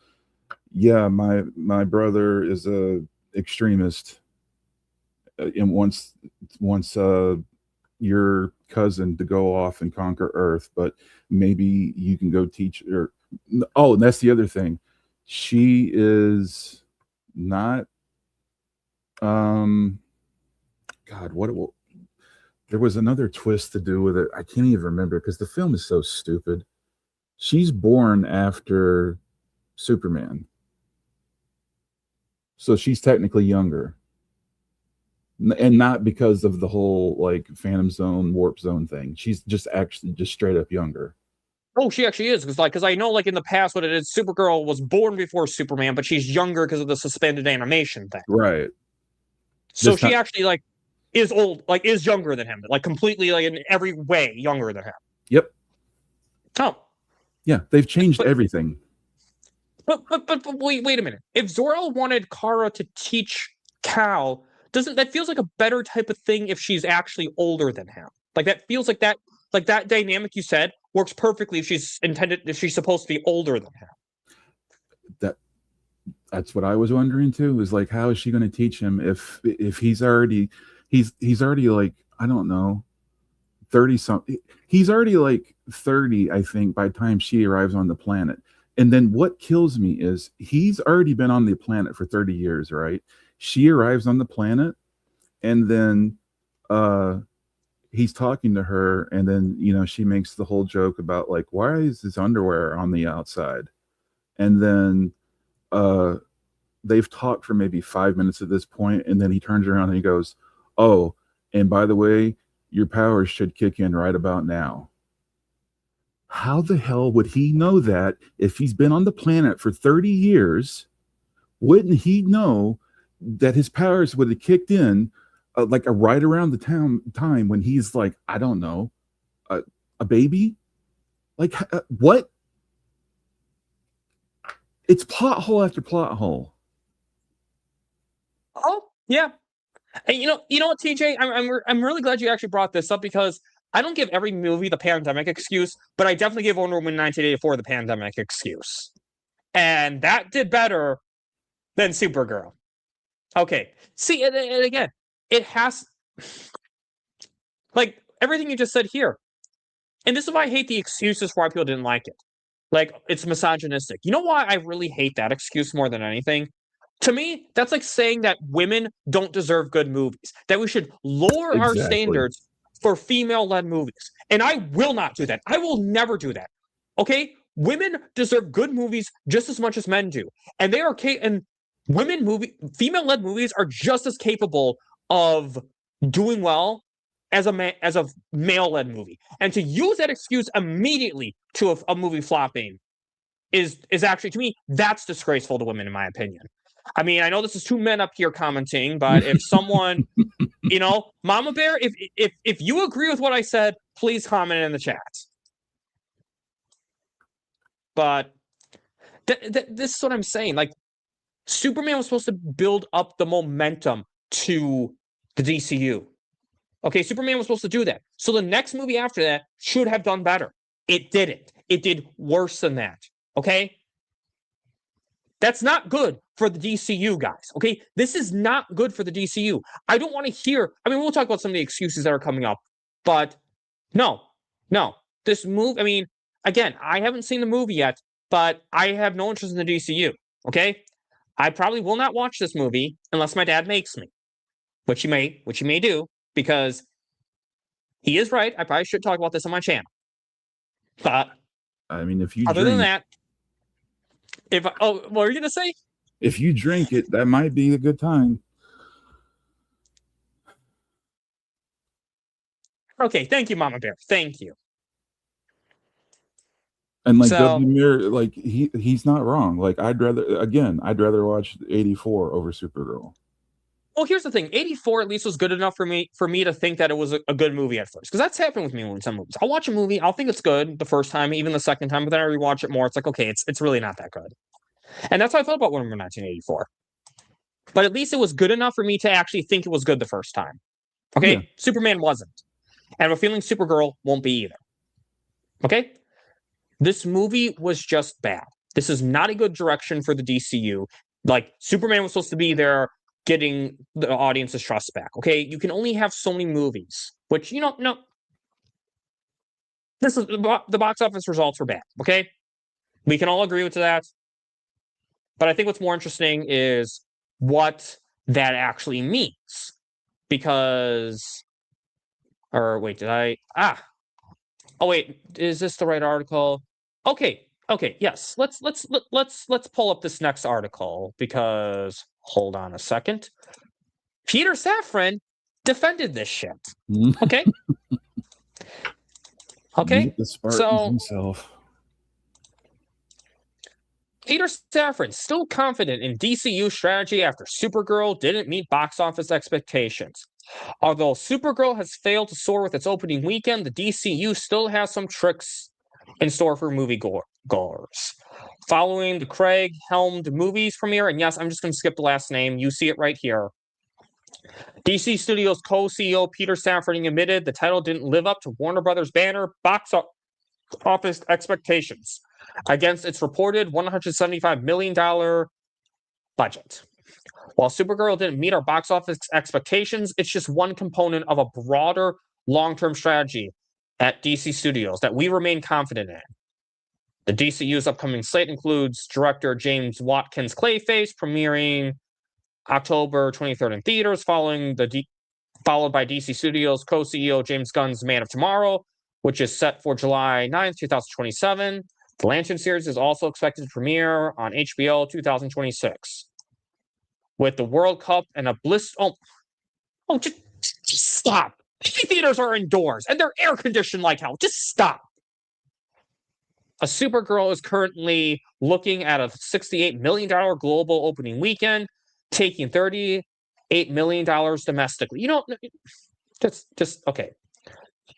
my brother is a extremist and wants your cousin to go off and conquer Earth, but maybe you can go teach her. Oh, and that's the other thing. She is not God, there was another twist to do with it. I can't even remember because the film is so stupid. She's born after Superman. So she's technically younger. And not because of the whole like Phantom Zone, Warp Zone thing. She's just straight up younger. Oh, she actually is because I know like in the past what it is, Supergirl was born before Superman, but she's younger because of the suspended animation thing. Right. So she actually like is old, like is younger than him, like completely like in every way younger than him. Yep. Oh. Yeah, they've changed everything. But wait a minute. If Zor-El wanted Kara to teach Cal, that feels like a better type of thing if she's actually older than him. Like that feels like that dynamic you said works perfectly if she's supposed to be older than him. That's what I was wondering too, is like how is she going to teach him if he's already like, I don't know, 30 something. He's already like 30, I think, by the time she arrives on the planet. And then what kills me is he's already been on the planet for 30 years, right? She arrives on the planet and then he's talking to her, and then she makes the whole joke about like, why is his underwear on the outside? And then they've talked for maybe 5 minutes at this point, and then he turns around and he goes, oh, and by the way, your powers should kick in right about now. How the hell would he know that if he's been on the planet for 30 years? Wouldn't he know that his powers would have kicked in like right around the time when he's like, I don't know, a baby? Like what? It's plot hole after plot hole. Oh yeah, and you know what, TJ, I'm really glad you actually brought this up because I don't give every movie the pandemic excuse, but I definitely give Wonder Woman 1984 the pandemic excuse, and that did better than Supergirl. Okay, see, and again, it has like everything you just said here, and this is why I hate the excuses for why people didn't like it. Like, it's misogynistic. You know why I really hate that excuse more than anything? To me, that's like saying that women don't deserve good movies, that we should lower our Exactly. standards for female-led movies. And I will not do that. I will never do that. Okay? Women deserve good movies just as much as men do. And they are female-led movies are just as capable of doing well as a male-led movie. And to use that excuse immediately to a movie flopping is actually, to me, that's disgraceful to women, in my opinion. I mean, I know this is two men up here commenting, but if someone, Mama Bear, if you agree with what I said, please comment in the chat. But this is what I'm saying. Like, Superman was supposed to build up the momentum to the DCU. Okay, Superman was supposed to do that. So the next movie after that should have done better. It didn't. It did worse than that. Okay? That's not good for the DCU, guys. Okay? This is not good for the DCU. I don't want to hear... I mean, we'll talk about some of the excuses that are coming up. But no. This movie... I mean, again, I haven't seen the movie yet, but I have no interest in the DCU. Okay? I probably will not watch this movie unless my dad makes me. Which he may do. Because he is right. I probably should talk about this on my channel. But I mean, if you other drink, than that, what were you gonna say? If you drink it, that might be a good time. Okay, thank you, Mama Bear. Thank you. And like W. Mir, like he's not wrong. Like I'd rather watch 84 over Supergirl. Well, here's the thing. 84 at least was good enough for me to think that it was a good movie at first. Because that's happened with me in some movies. I'll watch a movie, I'll think it's good the first time, even the second time, but then I rewatch it more. It's like, okay, it's really not that good. And that's how I felt about Wonder Woman 1984. But at least it was good enough for me to actually think it was good the first time. Okay? Yeah. Superman wasn't. And I have a feeling Supergirl won't be either. Okay? This movie was just bad. This is not a good direction for the DCU. Like, Superman was supposed to be there getting the audience's trust back. Okay, you can only have so many movies, which no. This is the box office results were bad. Okay, we can all agree with that. But I think what's more interesting is what that actually means, because, or wait, did I? Oh wait, is this the right article? Okay, yes. Let's pull up this next article because. Hold on a second. Peter Safran defended this shit. Okay. Okay. So himself. Peter Safran still confident in DCU strategy after Supergirl didn't meet box office expectations. Although Supergirl has failed to soar with its opening weekend, the DCU still has some tricks in store for moviegoers. Following the Craig-helmed movie's premiere, and yes, I'm just going to skip the last name. You see it right here. DC Studios co-CEO Peter Safran admitted the title didn't live up to Warner Brothers' banner box office expectations against its reported $175 million budget. While Supergirl didn't meet our box office expectations, it's just one component of a broader long-term strategy at DC Studios that we remain confident in. The DCU's upcoming slate includes director James Watkins' Clayface, premiering October 23rd in theaters, followed by DC Studios co-CEO James Gunn's Man of Tomorrow, which is set for July 9th, 2027. The Lantern series is also expected to premiere on HBO 2026. With the World Cup and a just stop. Theaters are indoors, and they're air-conditioned like hell. Just stop. A Supergirl is currently looking at a $68 million global opening weekend, taking $38 million domestically. Okay.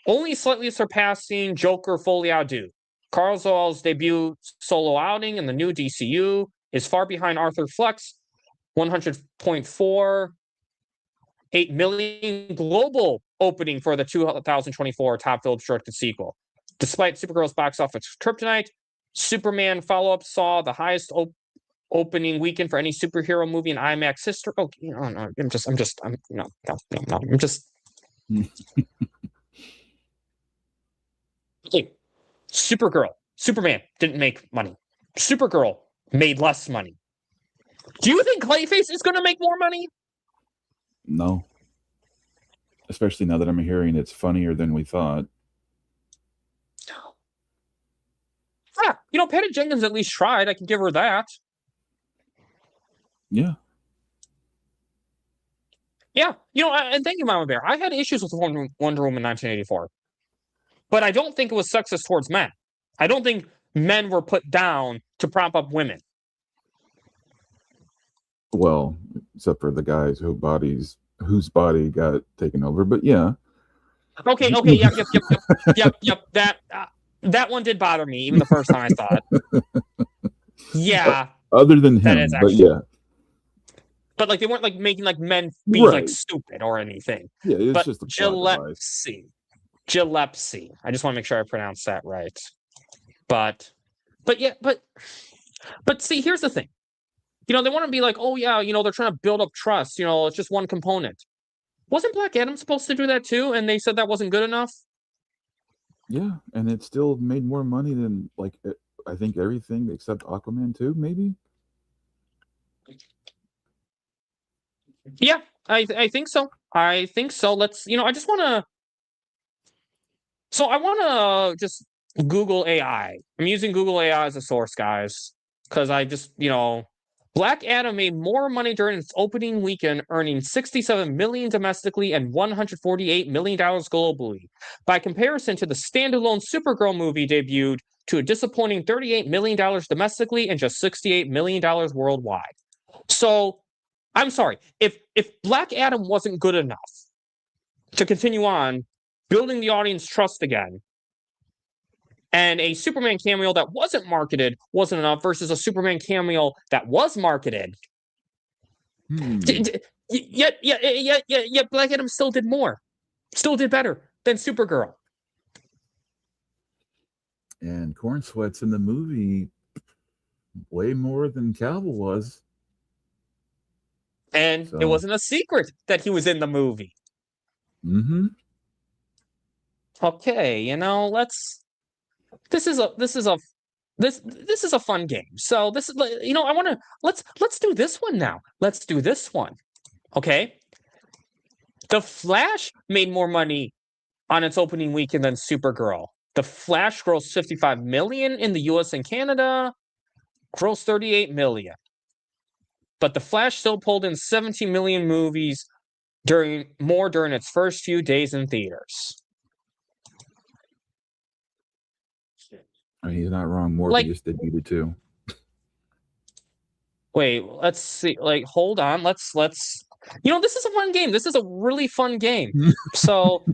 Only slightly surpassing Joker Folie à Deux. Carl Zoll's debut solo outing in the new DCU is far behind Arthur Fleck's $100.48 million global opening for the 2024 Top Phillips directed sequel. Despite Supergirl's box office kryptonite, Superman follow-up saw the highest opening weekend for any superhero movie in IMAX history. Oh, no, I'm just. Okay. Supergirl Superman didn't make money. Supergirl made less money. Do you think Clayface is going to make more money? No. Especially now that I'm hearing it's funnier than we thought. Yeah, Patty Jenkins at least tried. I can give her that. Yeah. Yeah, and thank you, Mama Bear. I had issues with Wonder Woman 1984. But I don't think it was sexist towards men. I don't think men were put down to prop up women. Well, except for the guys whose body got taken over. But yeah. Okay, yep. That one did bother me, even the first time I saw it. Yeah. Other than him, but yeah. But they weren't making men be stupid or anything. Yeah, it's just a Gillespie. I just want to make sure I pronounce that right. But see, here's the thing. They want to be like, oh yeah, they're trying to build up trust. It's just one component. Wasn't Black Adam supposed to do that too? And they said that wasn't good enough? Yeah, and it still made more money than I think everything except Aquaman 2, maybe? Yeah, I think so. Let's, I just want to. So I want to just Google AI. I'm using Google AI as a source, guys, because I just, Black Adam made more money during its opening weekend, earning $67 million domestically and $148 million globally. By comparison to the standalone Supergirl movie debuted to a disappointing $38 million domestically and just $68 million worldwide. So, I'm sorry, if Black Adam wasn't good enough to continue on building the audience trust again, and a Superman cameo that wasn't marketed wasn't enough versus a Superman cameo that was marketed. Yet Black Adam still did more. Still did better than Supergirl. And Corn Sweat's in the movie way more than Cavill was. And it wasn't a secret that he was in the movie. Mm-hmm. Okay, let's... This is a fun game. So this is I want to let's do this one now. Let's do this one. Okay? The Flash made more money on its opening weekend than Supergirl. The Flash grossed $55 million in the US and Canada, grossed $38 million. But the Flash still pulled in 17 million movies during its first few days in theaters. I mean, he's not wrong. Morbius debuted too. Wait, let's see. Hold on. Let's. This is a fun game. This is a really fun game. So,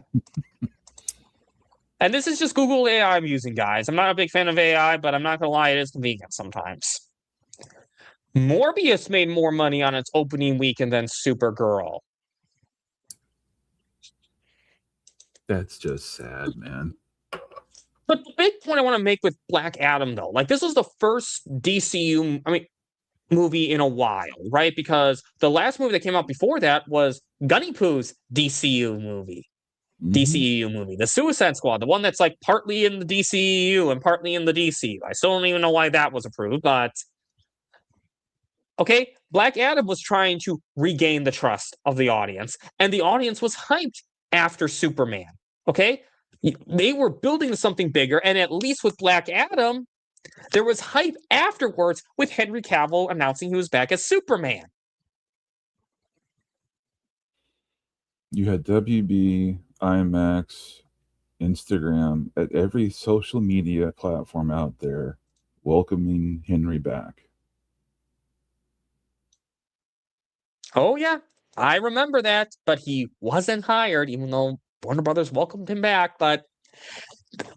and this is just Google AI I'm using, guys. I'm not a big fan of AI, but I'm not gonna lie, it is convenient sometimes. Morbius made more money on its opening weekend than Supergirl. That's just sad, man. But the big point I want to make with Black Adam, though, this was the first DCU, movie in a while, right? Because the last movie that came out before that was Gunny Poo's DCU movie. Mm-hmm. DCEU movie, the Suicide Squad, the one that's partly in the DCEU and partly in the DCU. I still don't even know why that was approved, but okay, Black Adam was trying to regain the trust of the audience, and the audience was hyped after Superman. Okay, they were building something bigger, and at least with Black Adam, there was hype afterwards with Henry Cavill announcing he was back as Superman. You had WB, IMAX, Instagram, at every social media platform out there welcoming Henry back. Oh, yeah. I remember that, but he wasn't hired, even though Warner Brothers welcomed him back. But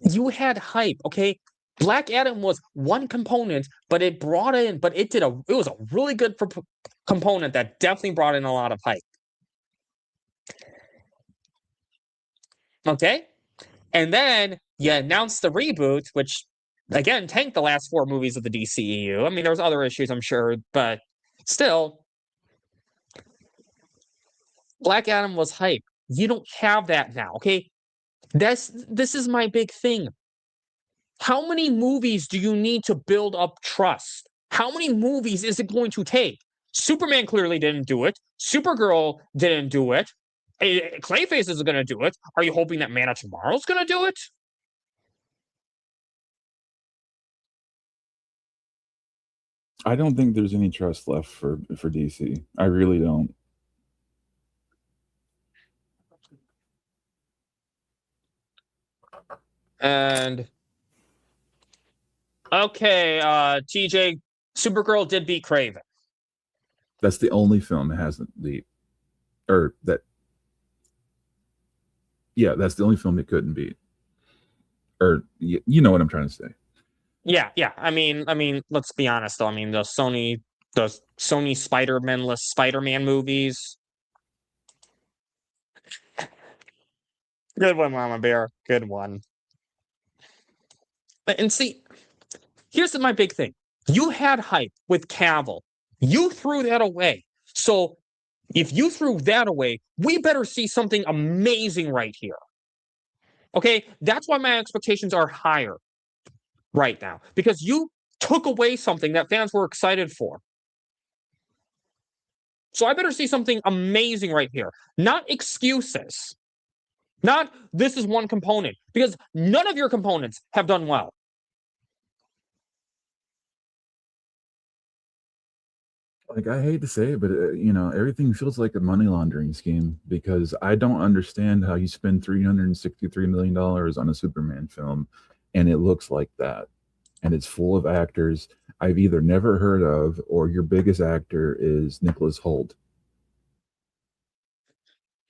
you had hype, okay? Black Adam was one component, but it brought in, it was a really good component that definitely brought in a lot of hype. Okay? And then you announced the reboot, which, again, tanked the last 4 movies of the DCEU. I mean, there was other issues, I'm sure, but still, Black Adam was hype. You don't have that now, okay? This is my big thing. How many movies do you need to build up trust? How many movies is it going to take? Superman clearly didn't do it. Supergirl didn't do it. Clayface isn't going to do it. Are you hoping that Man of Tomorrow is going to do it? I don't think there's any trust left for DC. I really don't. And okay, TJ, Supergirl did beat Kraven. That's the only film that hasn't beat, or that. Yeah, that's the only film it couldn't beat. Or you know what I'm trying to say. Yeah. I mean, let's be honest though. I mean, the Sony Spider-Man-less Spider-Man movies. Good one, Mama Bear. Good one. And see, here's my big thing. You had hype with Cavill. You threw that away. So if you threw that away, we better see something amazing right here. Okay? That's why my expectations are higher right now. Because you took away something that fans were excited for. So I better see something amazing right here. Not excuses. Not this is one component. Because none of your components have done well. Like, I hate to say it, but everything feels like a money laundering scheme, because I don't understand how you spend $363 million on a Superman film and it looks like that, and it's full of actors I've either never heard of, or your biggest actor is Nicholas Hoult.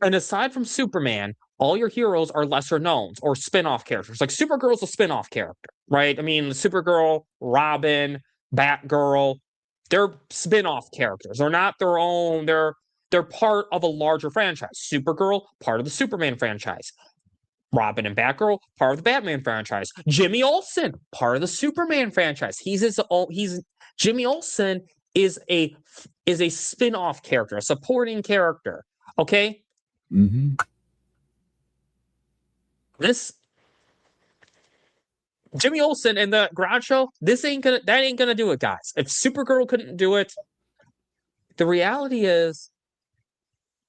And aside from Superman, all your heroes are lesser knowns or spin-off characters. Like Supergirl's a spin-off character, right? I mean, Supergirl, Robin, Batgirl, they're spin-off characters. They're not their own. They're part of a larger franchise. Supergirl, part of the Superman franchise. Robin and Batgirl, part of the Batman franchise. Jimmy Olsen, part of the Superman franchise. Jimmy Olsen is a spin-off character, a supporting character. Okay? Mm-hmm. Jimmy Olsen and the Garage Show, that ain't gonna do it, guys. If Supergirl couldn't do it, the reality is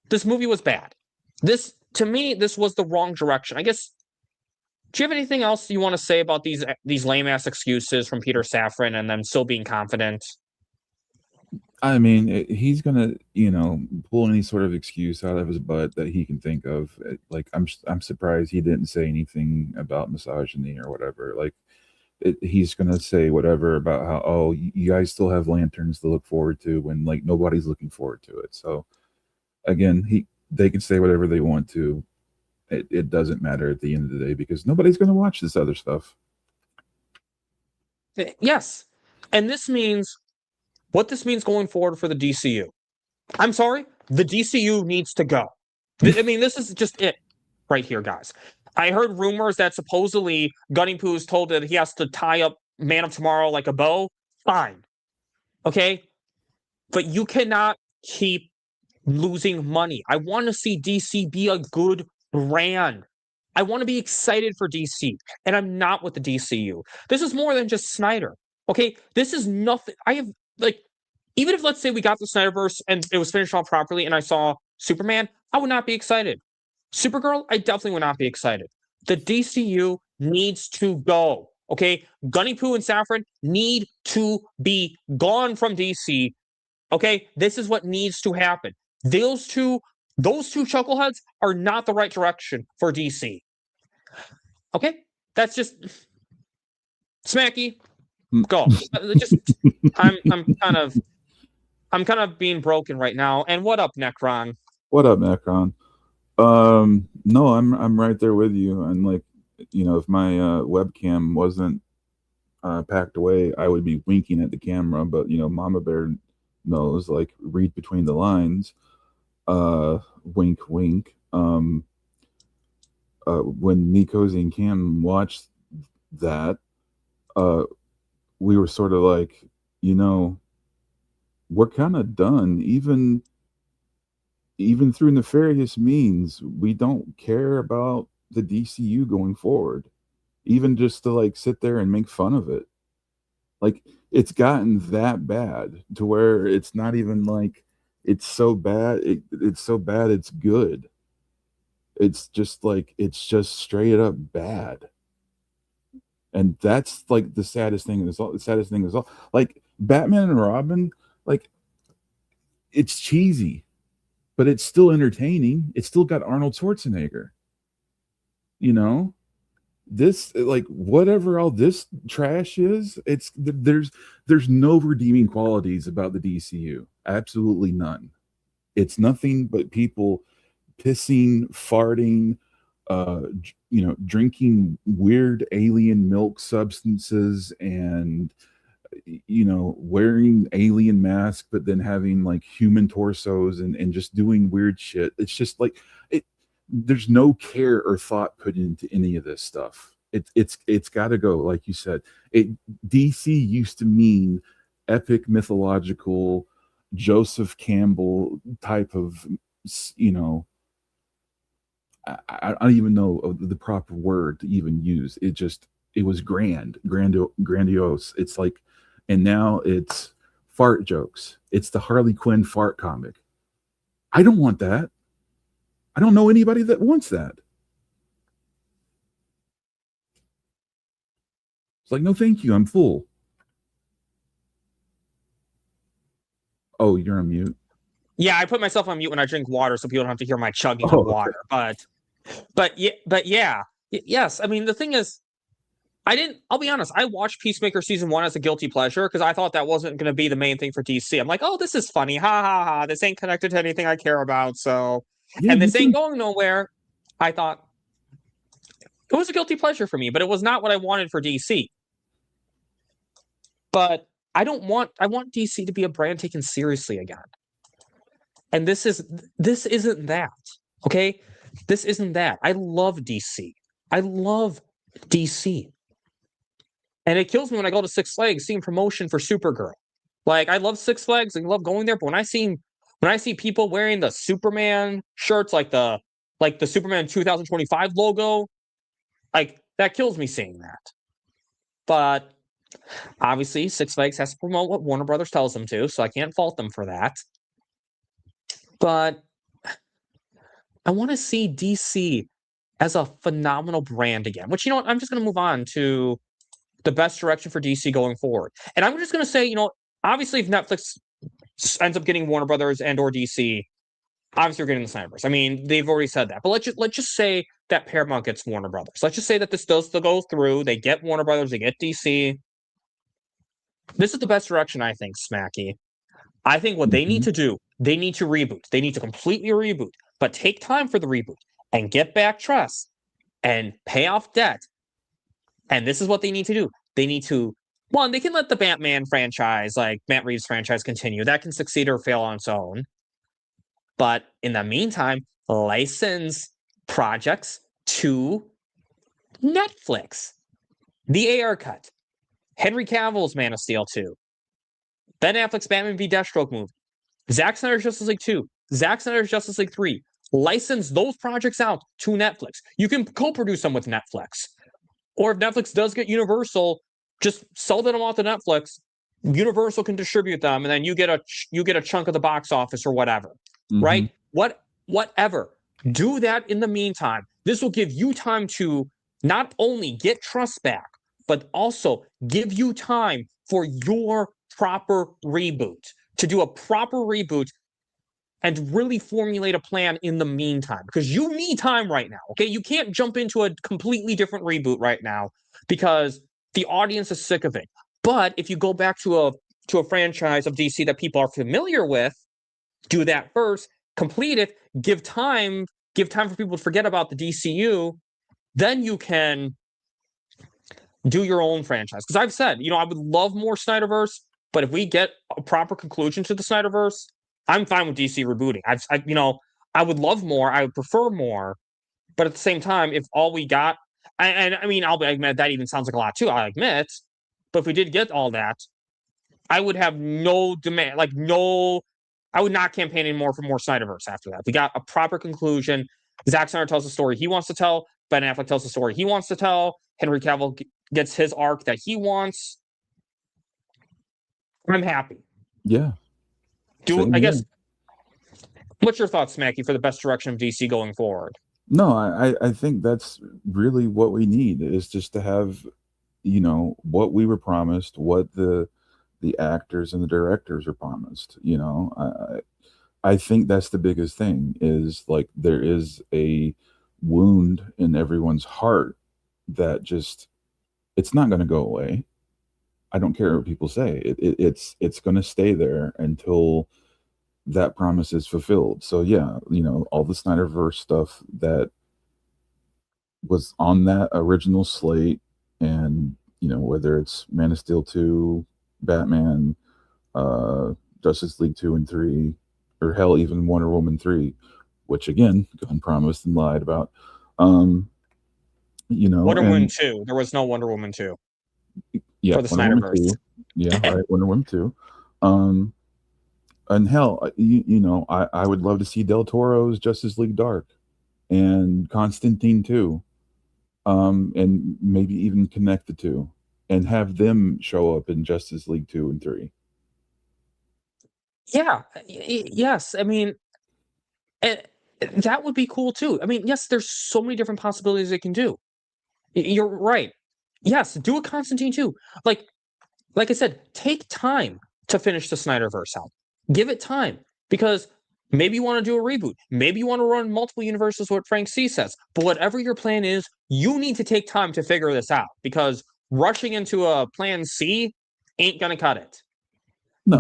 this movie was bad. To me, this was the wrong direction. I guess. Do you have anything else you want to say about these lame ass excuses from Peter Safran and them still being confident? I mean, he's gonna, pull any sort of excuse out of his butt that he can think of. Like, I'm surprised he didn't say anything about misogyny or whatever. Like, he's gonna say whatever about how, you guys still have lanterns to look forward to when like nobody's looking forward to it. So again, they can say whatever they want to. It doesn't matter at the end of the day, because nobody's gonna watch this other stuff. Yes, and what this means going forward for the DCU. I'm sorry, the DCU needs to go. I mean, this is just it right here, guys. I heard rumors that supposedly Gunny Poo is told that he has to tie up Man of Tomorrow like a bow. Fine. Okay? But you cannot keep losing money. I want to see DC be a good brand. I want to be excited for DC, and I'm not with the DCU. This is more than just Snyder. Okay? This is nothing. Even if, let's say, we got the Snyderverse and it was finished off properly and I saw Superman, I would not be excited. Supergirl, I definitely would not be excited. The DCU needs to go. Okay? Gunny Poo and Safran need to be gone from DC. Okay? This is what needs to happen. Those two chuckleheads are not the right direction for DC. Okay? That's just Smackey. Go. I'm kind of being broken right now. And what up, Necron? What up, Necron? No, I'm right there with you. And like, if my webcam wasn't packed away, I would be winking at the camera. But Mama Bear knows, like, read between the lines. Wink, wink. When Mikozy and Cam watched that, we were sort of like, we're kind of done. Even through nefarious means, we don't care about the DCU going forward. even just to like sit there and make fun of it. Like, it's gotten that bad to where it's not even like it's so bad. It's so bad it's good. It's just like it's just straight up bad. And that's like the saddest thing is all. The saddest thing is all. Like Batman and Robin, like it's cheesy, but it's still entertaining. It's still got Arnold Schwarzenegger. You know, this like whatever all this trash is, it's there's no redeeming qualities about the DCU. Absolutely none. It's nothing but people pissing, farting, drinking weird alien milk substances and wearing alien masks, but then having like human torsos and just doing weird shit. It's just like there's no care or thought put into any of this stuff. It's got to go. Like you said, DC used to mean epic mythological Joseph Campbell type of, I don't even know the proper word to even use. It was grandiose. It's like, and now it's fart jokes. It's the Harley Quinn fart comic. I don't want that. I don't know anybody that wants that. It's like, no, thank you. I'm full. Oh, you're on mute. Yeah, I put myself on mute when I drink water so people don't have to hear my chugging of water. Yes. I mean, the thing is, I'll be honest, I watched Peacemaker season 1 as a guilty pleasure because I thought that wasn't going to be the main thing for DC. I'm like, oh, this is funny. Ha ha ha. This ain't connected to anything I care about. So, yeah, and this ain't going nowhere. I thought it was a guilty pleasure for me, but it was not what I wanted for DC. But I want DC to be a brand taken seriously again. And this isn't that. Okay? This isn't that. I love DC. And it kills me when I go to Six Flags seeing promotion for Supergirl. Like, I love Six Flags and love going there, but when I see people wearing the Superman shirts, like the Superman 2025 logo, like that kills me seeing that. But obviously, Six Flags has to promote what Warner Brothers tells them to, so I can't fault them for that. But I want to see DC as a phenomenal brand again, which, I'm just going to move on to the best direction for DC going forward. And I'm just going to say, obviously if Netflix ends up getting Warner Brothers and or DC, obviously you're getting the Snyderverse. I mean, they've already said that. But let's just say that Paramount gets Warner Brothers. Let's just say that this does go through. They get Warner Brothers, they get DC. This is the best direction, I think, Smackey. I think what they need to do, they need to reboot. They need to completely reboot, but take time for the reboot and get back trust and pay off debt. And this is what they need to do. They need to, one, they can let the Batman franchise, like Matt Reeves franchise, continue. That can succeed or fail on its own. But in the meantime, license projects to Netflix. The AR cut. Henry Cavill's Man of Steel 2. Ben Affleck's Batman v Deathstroke movie. Zack Snyder's Justice League 2. Zack Snyder's Justice League 3. License those projects out to Netflix. You can co-produce them with Netflix. Or if Netflix does get Universal, just sell them off to Netflix. Universal can distribute them, and then you get a chunk of the box office or whatever, right? Whatever. Do that in the meantime. This will give you time to not only get trust back, but also give you time for your proper reboot, to do a proper reboot and really formulate a plan in the meantime, because you need time right now, okay? You can't jump into a completely different reboot right now because the audience is sick of it. But if you go back to a franchise of DC that people are familiar with, do that first, complete it, give time for people to forget about the DCU, then you can do your own franchise. Because I've said, I would love more Snyderverse, but if we get a proper conclusion to the Snyderverse, I'm fine with DC rebooting. I would love more. I would prefer more. But at the same time, if all we got, and I mean, I'll admit that even sounds like a lot too, I admit. But if we did get all that, I would have no demand, I would not campaign anymore for more Snyderverse after that. We got a proper conclusion. Zack Snyder tells the story he wants to tell. Ben Affleck tells the story he wants to tell. Henry Cavill gets his arc that he wants. I'm happy. Yeah. I guess. What's your thoughts, Smackey, for the best direction of DC going forward? No, I think that's really what we need, is just to have, what we were promised, what the actors and the directors are promised. I think that's the biggest thing, is like there is a wound in everyone's heart that just, it's not going to go away. I don't care what people say. It's going to stay there until that promise is fulfilled. So yeah, all the Snyderverse stuff that was on that original slate, and whether it's Man of Steel 2, Batman, Justice League 2 and 3, or hell, even Wonder Woman 3, which again, Gunn promised and lied about. Wonder Woman 2. There was no Wonder Woman 2. Yeah, for the Snyderverse. Yeah, right. Wonder Woman 2. And hell, I would love to see Del Toro's Justice League Dark and Constantine 2, and maybe even connect the two and have them show up in Justice League 2 and 3. Yeah. Yes. I mean, that would be cool too. I mean, yes, there's so many different possibilities they can do. You're right. Yes, do a Constantine 2. Like I said, take time to finish the Snyderverse out. Give it time, because maybe you want to do a reboot. Maybe you want to run multiple universes, what Frank C says. But whatever your plan is, you need to take time to figure this out, because rushing into a plan C ain't going to cut it. No.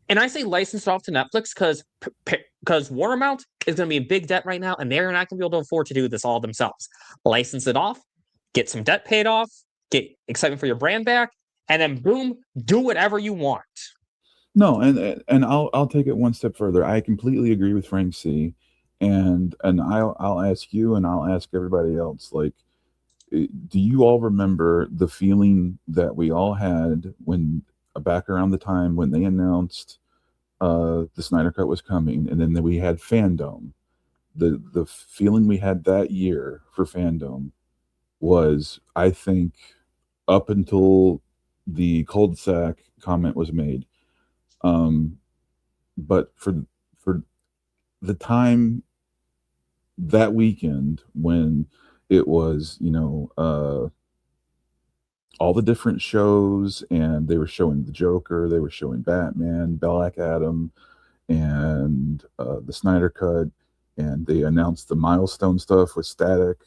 And I say license it off to Netflix because WarnerMount is going to be in big debt right now, and they're not going to be able to afford to do this all themselves. License it off, get some debt paid off, get excitement for your brand back, and then boom, do whatever you want. No, and I'll take it one step further. I completely agree with Frank C, and I'll ask you, and I'll ask everybody else. Like, do you all remember the feeling that we all had when, back around the time when they announced the Snyder Cut was coming, and then we had Fandom? The feeling we had that year for Fandom was, I think, up until the cul-de-sac comment was made. But for the time that weekend when it was, all the different shows, and they were showing the Joker, they were showing Batman, Black Adam, and the Snyder Cut, and they announced the milestone stuff with Static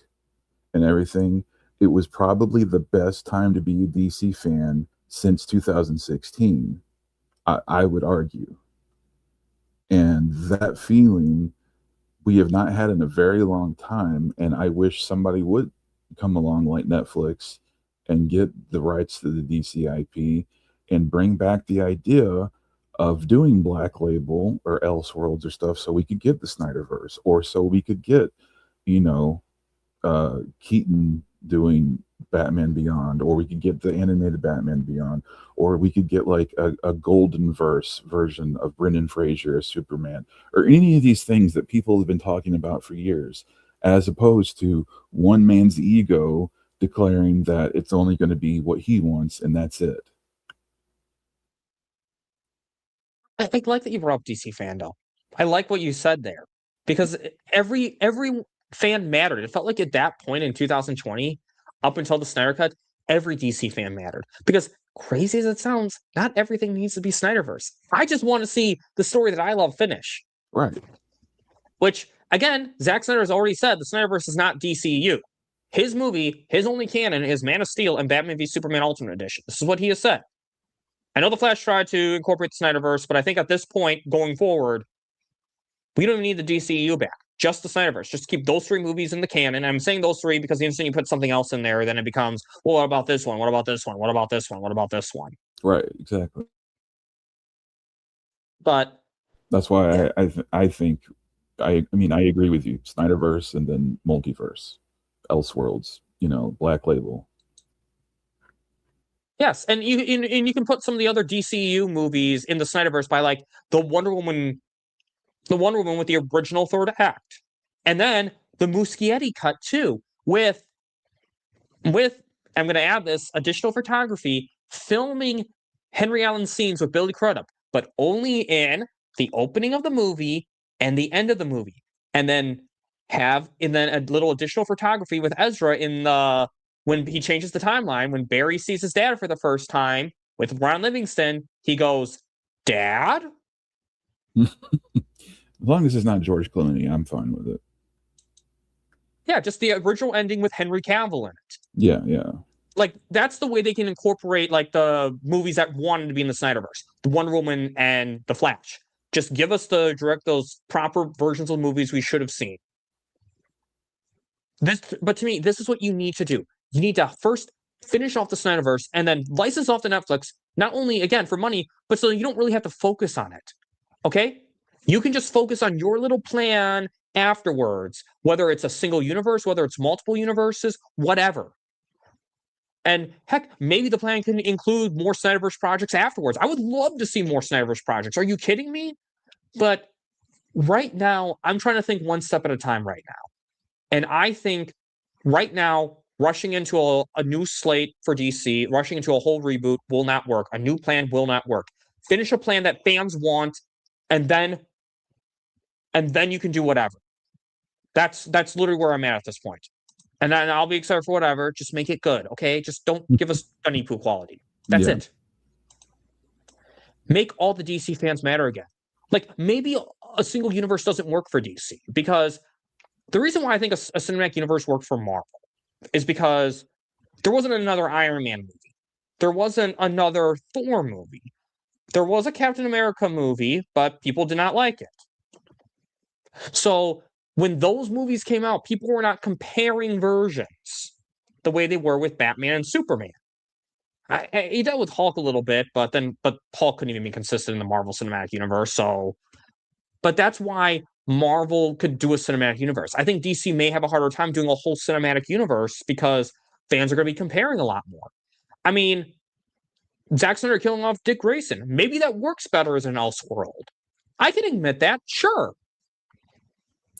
and everything. It was probably the best time to be a DC fan since 2016. I would argue. And that feeling we have not had in a very long time, and I wish somebody would come along like Netflix and get the rights to the DC IP and bring back the idea of doing Black Label or Elseworlds or stuff, so we could get the Snyderverse, or so we could get, Keaton doing Batman Beyond, or we could get the animated Batman Beyond, or we could get like a golden verse version of Brendan Fraser as Superman, or any of these things that people have been talking about for years, as opposed to one man's ego declaring that it's only going to be what he wants and that's it. I like that you brought up DC fandom. I like what you said there, because every fan mattered. It felt like at that point in 2020, up until the Snyder Cut, every DC fan mattered. Because crazy as it sounds, not everything needs to be Snyderverse. I just want to see the story that I love finish. Right. Which, again, Zack Snyder has already said the Snyderverse is not DCU. His movie, his only canon is Man of Steel and Batman v Superman Ultimate Edition. This is what he has said. I know The Flash tried to incorporate the Snyderverse, but I think at this point, going forward, we don't even need the DCU back. Just the Snyderverse. Just keep those three movies in the canon. I'm saying those three because the instant you put something else in there, then it becomes, well, what about this one? What about this one? What about this one? What about this one? Right, exactly. But that's why I think I agree with you. Snyderverse and then multiverse, Elseworlds, Black Label. Yes, and you can put some of the other DCU movies in the Snyderverse by like the Wonder Woman with the original third act, and then the Muschietti cut too, with I'm going to add this additional photography, filming Henry Allen scenes with Billy Crudup, but only in the opening of the movie and the end of the movie, and then a little additional photography with Ezra in the when he changes the timeline, when Barry sees his dad for the first time with Ron Livingston, he goes, "Dad?" As long as it's not George Clooney, I'm fine with it. Yeah, just the original ending with Henry Cavill in it. Yeah, yeah. Like, that's the way they can incorporate, like, the movies that wanted to be in the Snyderverse. The Wonder Woman and The Flash. Just give us those proper versions of movies we should have seen. But to me, this is what you need to do. You need to first finish off the Snyderverse and then license off to Netflix, not only, again, for money, but so you don't really have to focus on it. Okay? You can just focus on your little plan afterwards, whether it's a single universe, whether it's multiple universes, whatever. And heck, maybe the plan can include more Snyderverse projects afterwards. I would love to see more Snyderverse projects. Are you kidding me? But right now, I'm trying to think one step at a time right now. And I think right now, rushing into a new slate for DC, rushing into a whole reboot will not work. A new plan will not work. Finish a plan that fans want, and then you can do whatever. That's literally where I'm at this point. And then I'll be excited for whatever. Just make it good, okay? Just don't give us Gunny poo quality. That's it. Make all the DC fans matter again. Like, maybe a single universe doesn't work for DC, because the reason why I think a cinematic universe worked for Marvel is because there wasn't another Iron Man movie. There wasn't another Thor movie. There was a Captain America movie, but people did not like it. So when those movies came out, people were not comparing versions the way they were with Batman and Superman. He dealt with Hulk a little bit, but Hulk couldn't even be consistent in the Marvel Cinematic Universe. But that's why Marvel could do a cinematic universe. I think DC may have a harder time doing a whole cinematic universe because fans are going to be comparing a lot more. I mean, Zack Snyder killing off Dick Grayson. Maybe that works better as an Elseworld. I can admit that, sure.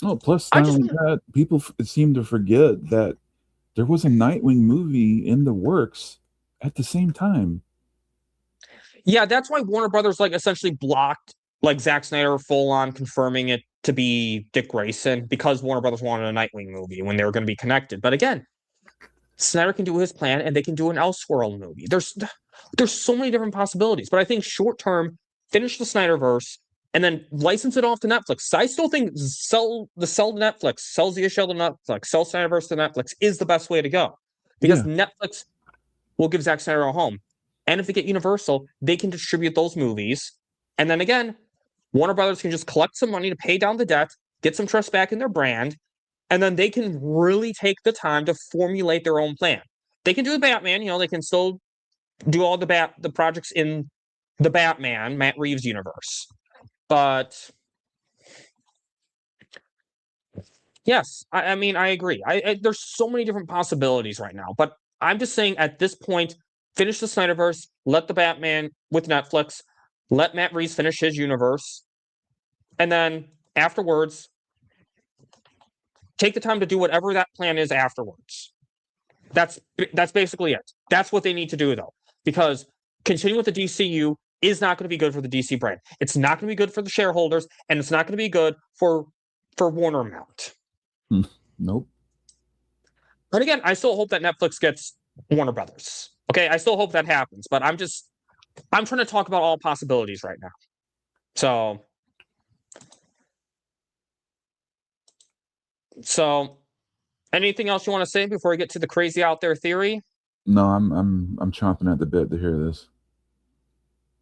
Oh, plus not only that, people seem to forget that there was a Nightwing movie in the works at the same time. Yeah, that's why Warner Brothers essentially blocked Zack Snyder full on confirming it to be Dick Grayson, because Warner Brothers wanted a Nightwing movie when they were going to be connected. But again, Snyder can do his plan and they can do an Elseworld movie. There's so many different possibilities. But I think short term, finish the Snyderverse and then license it off to Netflix. So I still think sell to Netflix, sell the issue to Netflix, sell Snyderverse to Netflix is the best way to go, because Netflix will give Zack Snyder a home. And if they get Universal, they can distribute those movies. And then again, Warner Brothers can just collect some money to pay down the debt, get some trust back in their brand, and then they can really take the time to formulate their own plan. They can do the Batman, they can still do all the projects in the Batman, Matt Reeves universe. But yes, I mean, I agree. There's so many different possibilities right now, but I'm just saying at this point, finish the Snyderverse, let the Batman with Netflix, let Matt Reeves finish his universe, and then afterwards, take the time to do whatever that plan is afterwards. That's basically it. That's what they need to do, though, because continuing with the DCU is not going to be good for the DC brand. It's not going to be good for the shareholders, and it's not going to be good for WarnerMount. Nope. But again, I still hope that Netflix gets Warner Brothers. Okay, I still hope that happens, but I'm trying to talk about all possibilities right now. So anything else you want to say before we get to the crazy out there theory? No, I'm chomping at the bit to hear this.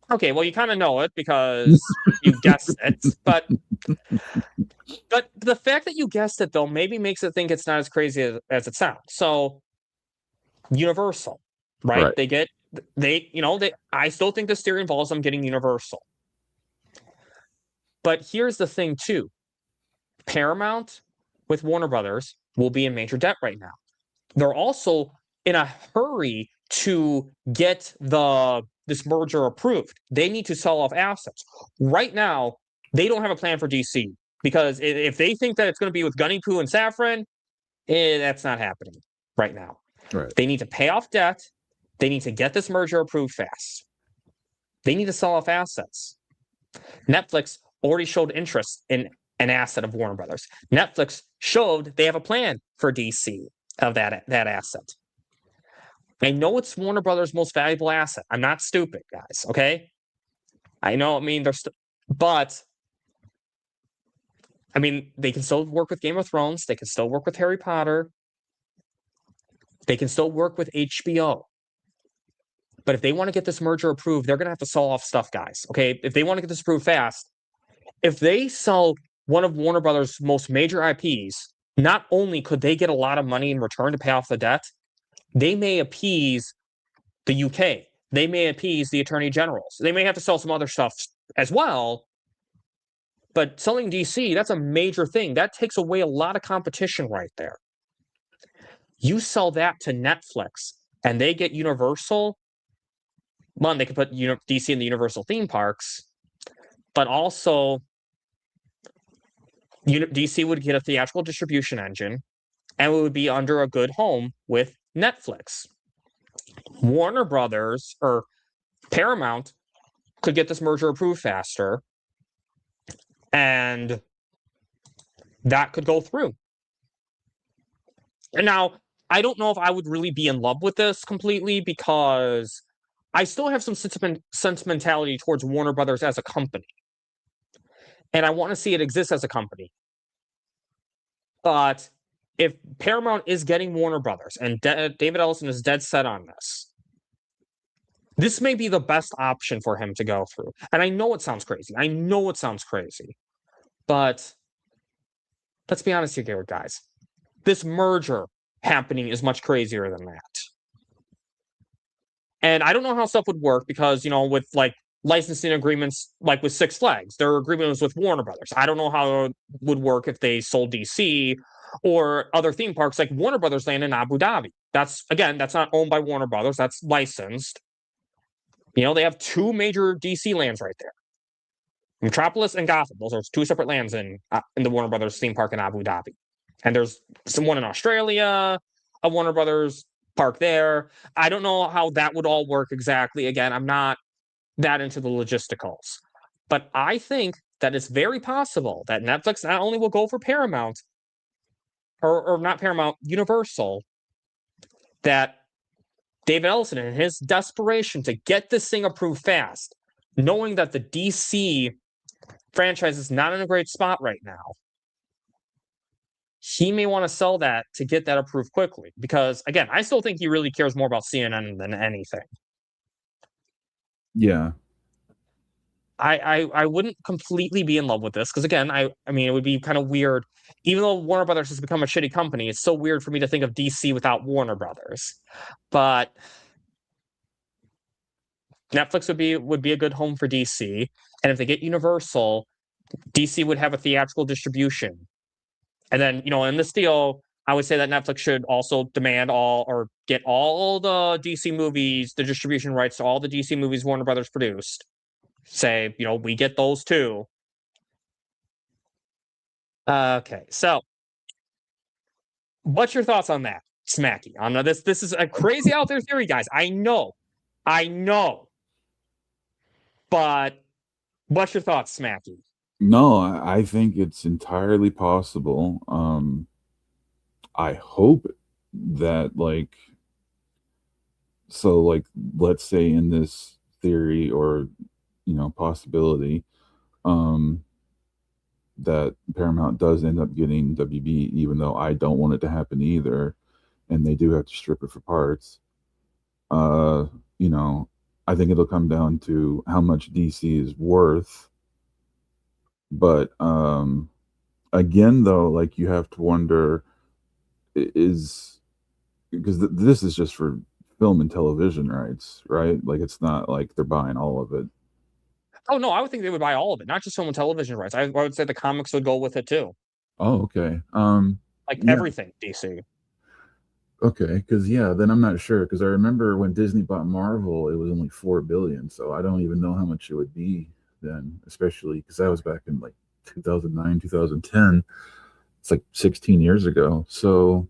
Okay, well, you kind of know it because you guessed it, but the fact that you guessed it, though, maybe makes it think it's not as crazy as it sounds. So Universal, right? I still think this theory involves them getting Universal. But here's the thing, too. Paramount with Warner Brothers will be in major debt right now. They're also in a hurry to get this merger approved. They need to sell off assets. Right now, they don't have a plan for DC. Because if they think that it's going to be with Gunny, Pooh, and Safran, that's not happening right now. Right. They need to pay off debt. They need to get this merger approved fast. They need to sell off assets. Netflix already showed interest in an asset of Warner Brothers. Netflix showed they have a plan for DC of that asset. I know it's Warner Brothers' most valuable asset. I'm not stupid, guys, okay? I know, but I mean, they can still work with Game of Thrones. They can still work with Harry Potter. They can still work with HBO. But if they want to get this merger approved, they're going to have to sell off stuff, guys. Okay? If they want to get this approved fast, if they sell one of Warner Brothers' most major IPs, not only could they get a lot of money in return to pay off the debt, they may appease the UK. They may appease the attorney generals. They may have to sell some other stuff as well. But selling DC, that's a major thing. That takes away a lot of competition right there. You sell that to Netflix and they get Universal. One, they could put DC in the Universal theme parks, but also DC would get a theatrical distribution engine and it would be under a good home with Netflix. Warner Brothers or Paramount could get this merger approved faster, and that could go through. And now, I don't know if I would really be in love with this completely because I still have some sentimentality towards Warner Brothers as a company. And I want to see it exist as a company. But if Paramount is getting Warner Brothers, and David Ellison is dead set on this may be the best option for him to go through. And I know it sounds crazy. But let's be honest here, guys. This merger happening is much crazier than that. And I don't know how stuff would work because, with like licensing agreements, like with Six Flags, their agreement was with Warner Brothers. I don't know how it would work if they sold DC or other theme parks like Warner Brothers Land in Abu Dhabi. That's not owned by Warner Brothers. That's licensed. They have two major DC lands right there. Metropolis and Gotham. Those are two separate lands in the Warner Brothers theme park in Abu Dhabi. And there's one in Australia, a Warner Brothers park there. I don't know how that would all work exactly. Again, I'm not that into the logisticals. But I think that it's very possible that Netflix not only will go for Paramount, or not Paramount, Universal, that David Ellison, in his desperation to get this thing approved fast, knowing that the DC franchise is not in a great spot right now, he may want to sell that to get that approved quickly. Because, again, I still think he really cares more about CNN than anything. Yeah. I wouldn't completely be in love with this because, again, I mean, it would be kind of weird. Even though Warner Brothers has become a shitty company, it's so weird for me to think of DC without Warner Brothers. But Netflix would be a good home for DC. And if they get Universal, DC would have a theatrical distribution. And then, in this deal, I would say that Netflix should also demand get all the DC movies, the distribution rights to all the DC movies Warner Brothers produced. Say, we get those too. Okay, so what's your thoughts on that, Smackey? On this is a crazy out there theory, guys. I know. But what's your thoughts, Smackey? No, I think it's entirely possible. I hope that let's say in this theory or possibility, that Paramount does end up getting WB, even though I don't want it to happen either, and they do have to strip it for parts. I think it'll come down to how much DC is worth. But again, though, you have to wonder, because this is just for film and television rights, right? It's not like they're buying all of it. Oh, no, I would think they would buy all of it, not just film and television rights. I would say the comics would go with it, too. Oh, okay. Everything, DC. Okay, because, then I'm not sure, because I remember when Disney bought Marvel, it was only $4 billion, so I don't even know how much it would be then, especially because that was back in, 2009, 2010. It's like 16 years ago. So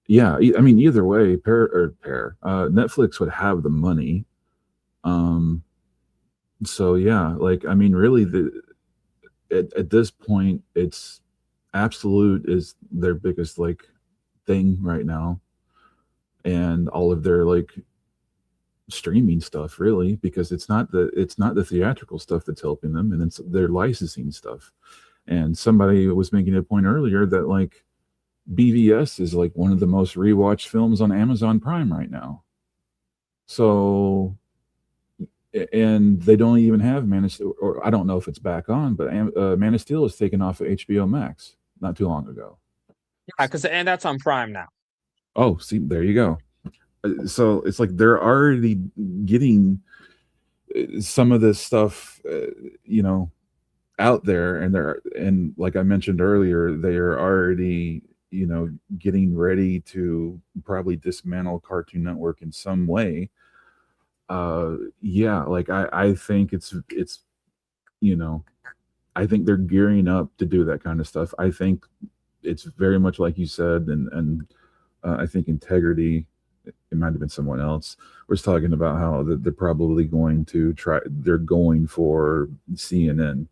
yeah, I mean, either way, Netflix would have the money. So yeah, like, I mean, really, at this point, it's Absolute is their biggest like thing right now, and all of their like streaming stuff, really, because it's not the theatrical stuff that's helping them, and it's their licensing stuff. And somebody was making a point earlier that like BVS is like one of the most rewatched films on Amazon Prime right now. So, and they don't even have Man of Steel, or I don't know if it's back on, but Man of Steel was taken off of HBO Max not too long ago. Yeah, and that's on Prime now. Oh, see, there you go. So it's like they're already getting some of this stuff, out there, and like I mentioned earlier, they are already, getting ready to probably dismantle Cartoon Network in some way. Yeah, like I think it's I think they're gearing up to do that kind of stuff. I think it's very much like you said, and I think Integrity, it might have been someone else, was talking about how they're probably going to they're going for CNN.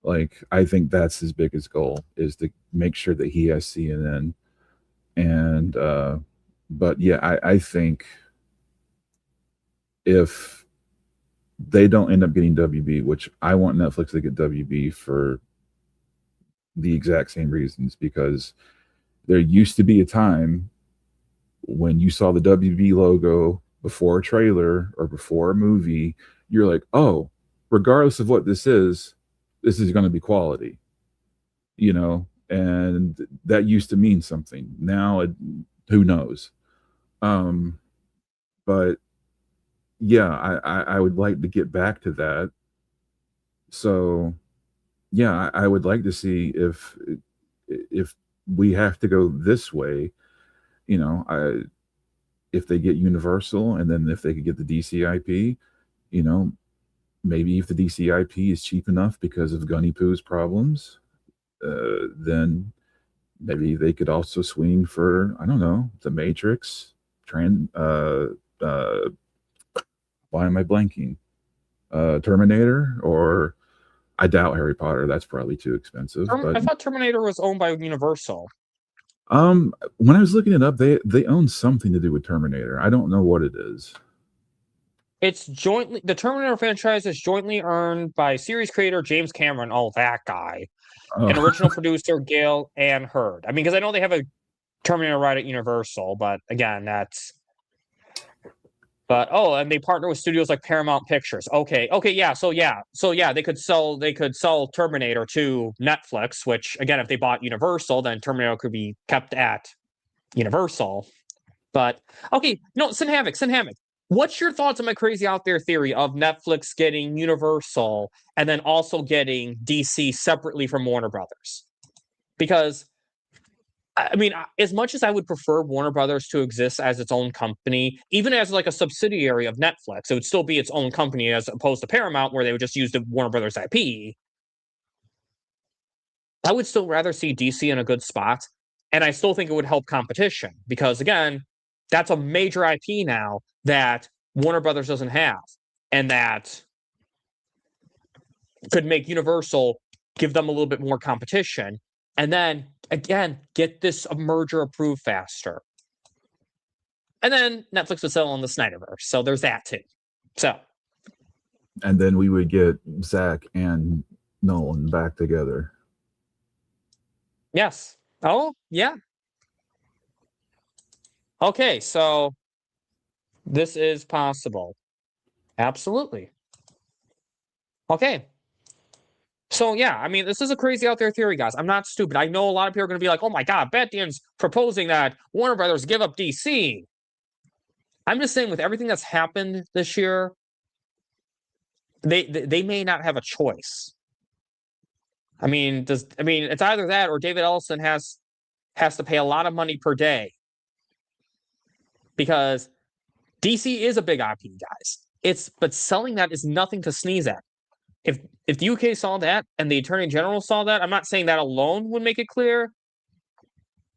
Like, I think that's his biggest goal, is to make sure that he has CNN. And but yeah, I think if they don't end up getting WB, which I want Netflix to get WB for the exact same reasons, because there used to be a time when you saw the WB logo before a trailer or before a movie, you're like, oh, regardless of what this is going to be quality, and that used to mean something. Now, who knows? But yeah, I would like to get back to that. So yeah, I would like to see if we have to go this way, if they get Universal, and then if they could get the DC IP, maybe if the DC IP is cheap enough because of Gunny Poo's problems, then maybe they could also swing for, I don't know, The Matrix, why am I blanking? Terminator, or I doubt Harry Potter. That's probably too expensive. I thought Terminator was owned by Universal. When I was looking it up, they own something to do with Terminator. I don't know what it is. It's the Terminator franchise is jointly owned by series creator James Cameron, that guy, and original producer Gale Ann Hurd. I mean, because I know they have a Terminator ride at Universal, but again, and they partner with studios like Paramount Pictures. Okay, yeah. So they could sell Terminator to Netflix, which again, if they bought Universal, then Terminator could be kept at Universal. But okay, no, Sinhammock. What's your thoughts on my crazy out there theory of Netflix getting Universal and then also getting DC separately from Warner Brothers? Because, I mean, as much as I would prefer Warner Brothers to exist as its own company, even as like a subsidiary of Netflix, it would still be its own company as opposed to Paramount, where they would just use the Warner Brothers IP. I would still rather see DC in a good spot, and I still think it would help competition, because again, that's a major IP now that Warner Brothers doesn't have, and that could make Universal, give them a little bit more competition, and then, again, get this merger approved faster. And then Netflix would sell on the Snyderverse, so there's that too. So, and then we would get Zack and Nolan back together. Yes. Oh, yeah. Okay, so this is possible. Absolutely. Okay. So, yeah, I mean, this is a crazy out there theory, guys. I'm not stupid. I know a lot of people are going to be like, oh my God, Batman's proposing that Warner Brothers give up DC. I'm just saying, with everything that's happened this year, they may not have a choice. I mean, it's either that or David Ellison has to pay a lot of money per day. Because DC is a big IP, guys. But selling that is nothing to sneeze at. If if the UK saw that and the Attorney General saw that, I'm not saying that alone would make it clear,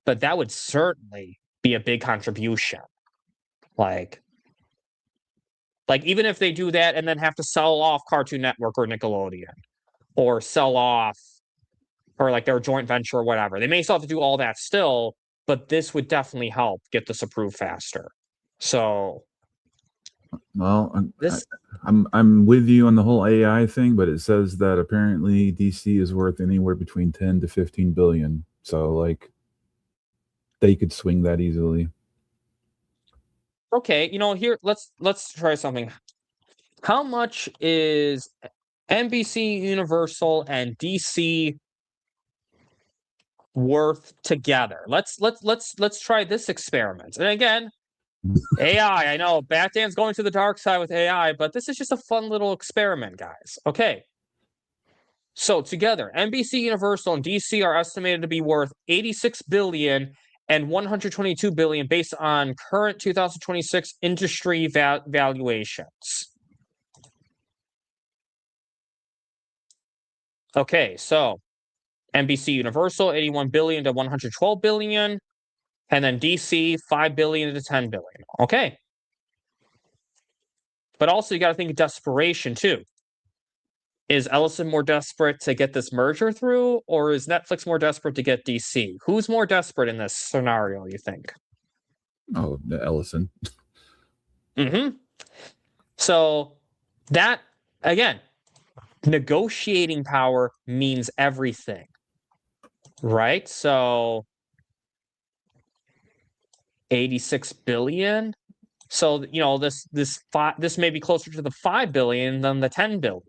but that would certainly be a big contribution. Like even if they do that and then have to sell off Cartoon Network or Nickelodeon, or sell off, or like their joint venture or whatever, they may still have to do all that still, but this would definitely help get this approved faster. So, well, I'm with you on the whole AI thing, but it says that apparently DC is worth anywhere between 10 to 15 billion. So like they could swing that easily. Okay, here let's try something. How much is NBC, Universal, and DC worth together? Let's try this experiment. And again, AI, I know Batman's going to the dark side with AI, but this is just a fun little experiment, guys. Okay. So together, NBC, Universal, and DC are estimated to be worth 86 billion and 122 billion based on current 2026 industry valuations. Okay, so NBC Universal 81 billion to 112 billion, and then DC 5 billion to 10 billion. Okay. But also you got to think of desperation too. Is Ellison more desperate to get this merger through, or is Netflix more desperate to get DC? Who's more desperate in this scenario, you think? Oh, Ellison. Mm-hmm. So that, again, negotiating power means everything, right? So 86 billion. So, this may be closer to the 5 billion than the 10 billion.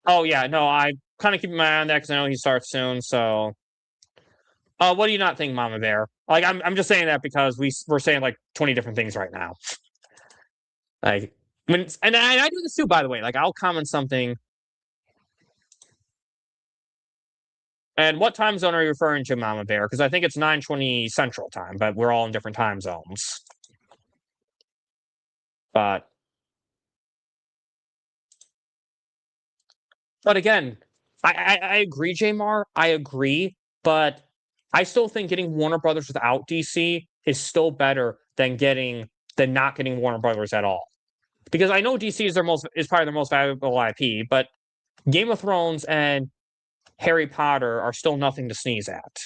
Oh yeah, no, I kind of keep my eye on that because I know he starts soon. So, what do you not think, Mama Bear? Like, I'm just saying that because we're saying like 20 different things right now. Like, and I do this too, by the way. Like, I'll comment something. And what time zone are you referring to, Mama Bear? Because I think it's 9:20 Central Time, but we're all in different time zones. But again, I agree, Jamar. I agree, but I still think getting Warner Brothers without DC is still better than not getting Warner Brothers at all. Because I know DC is probably their most valuable IP, but Game of Thrones and Harry Potter are still nothing to sneeze at.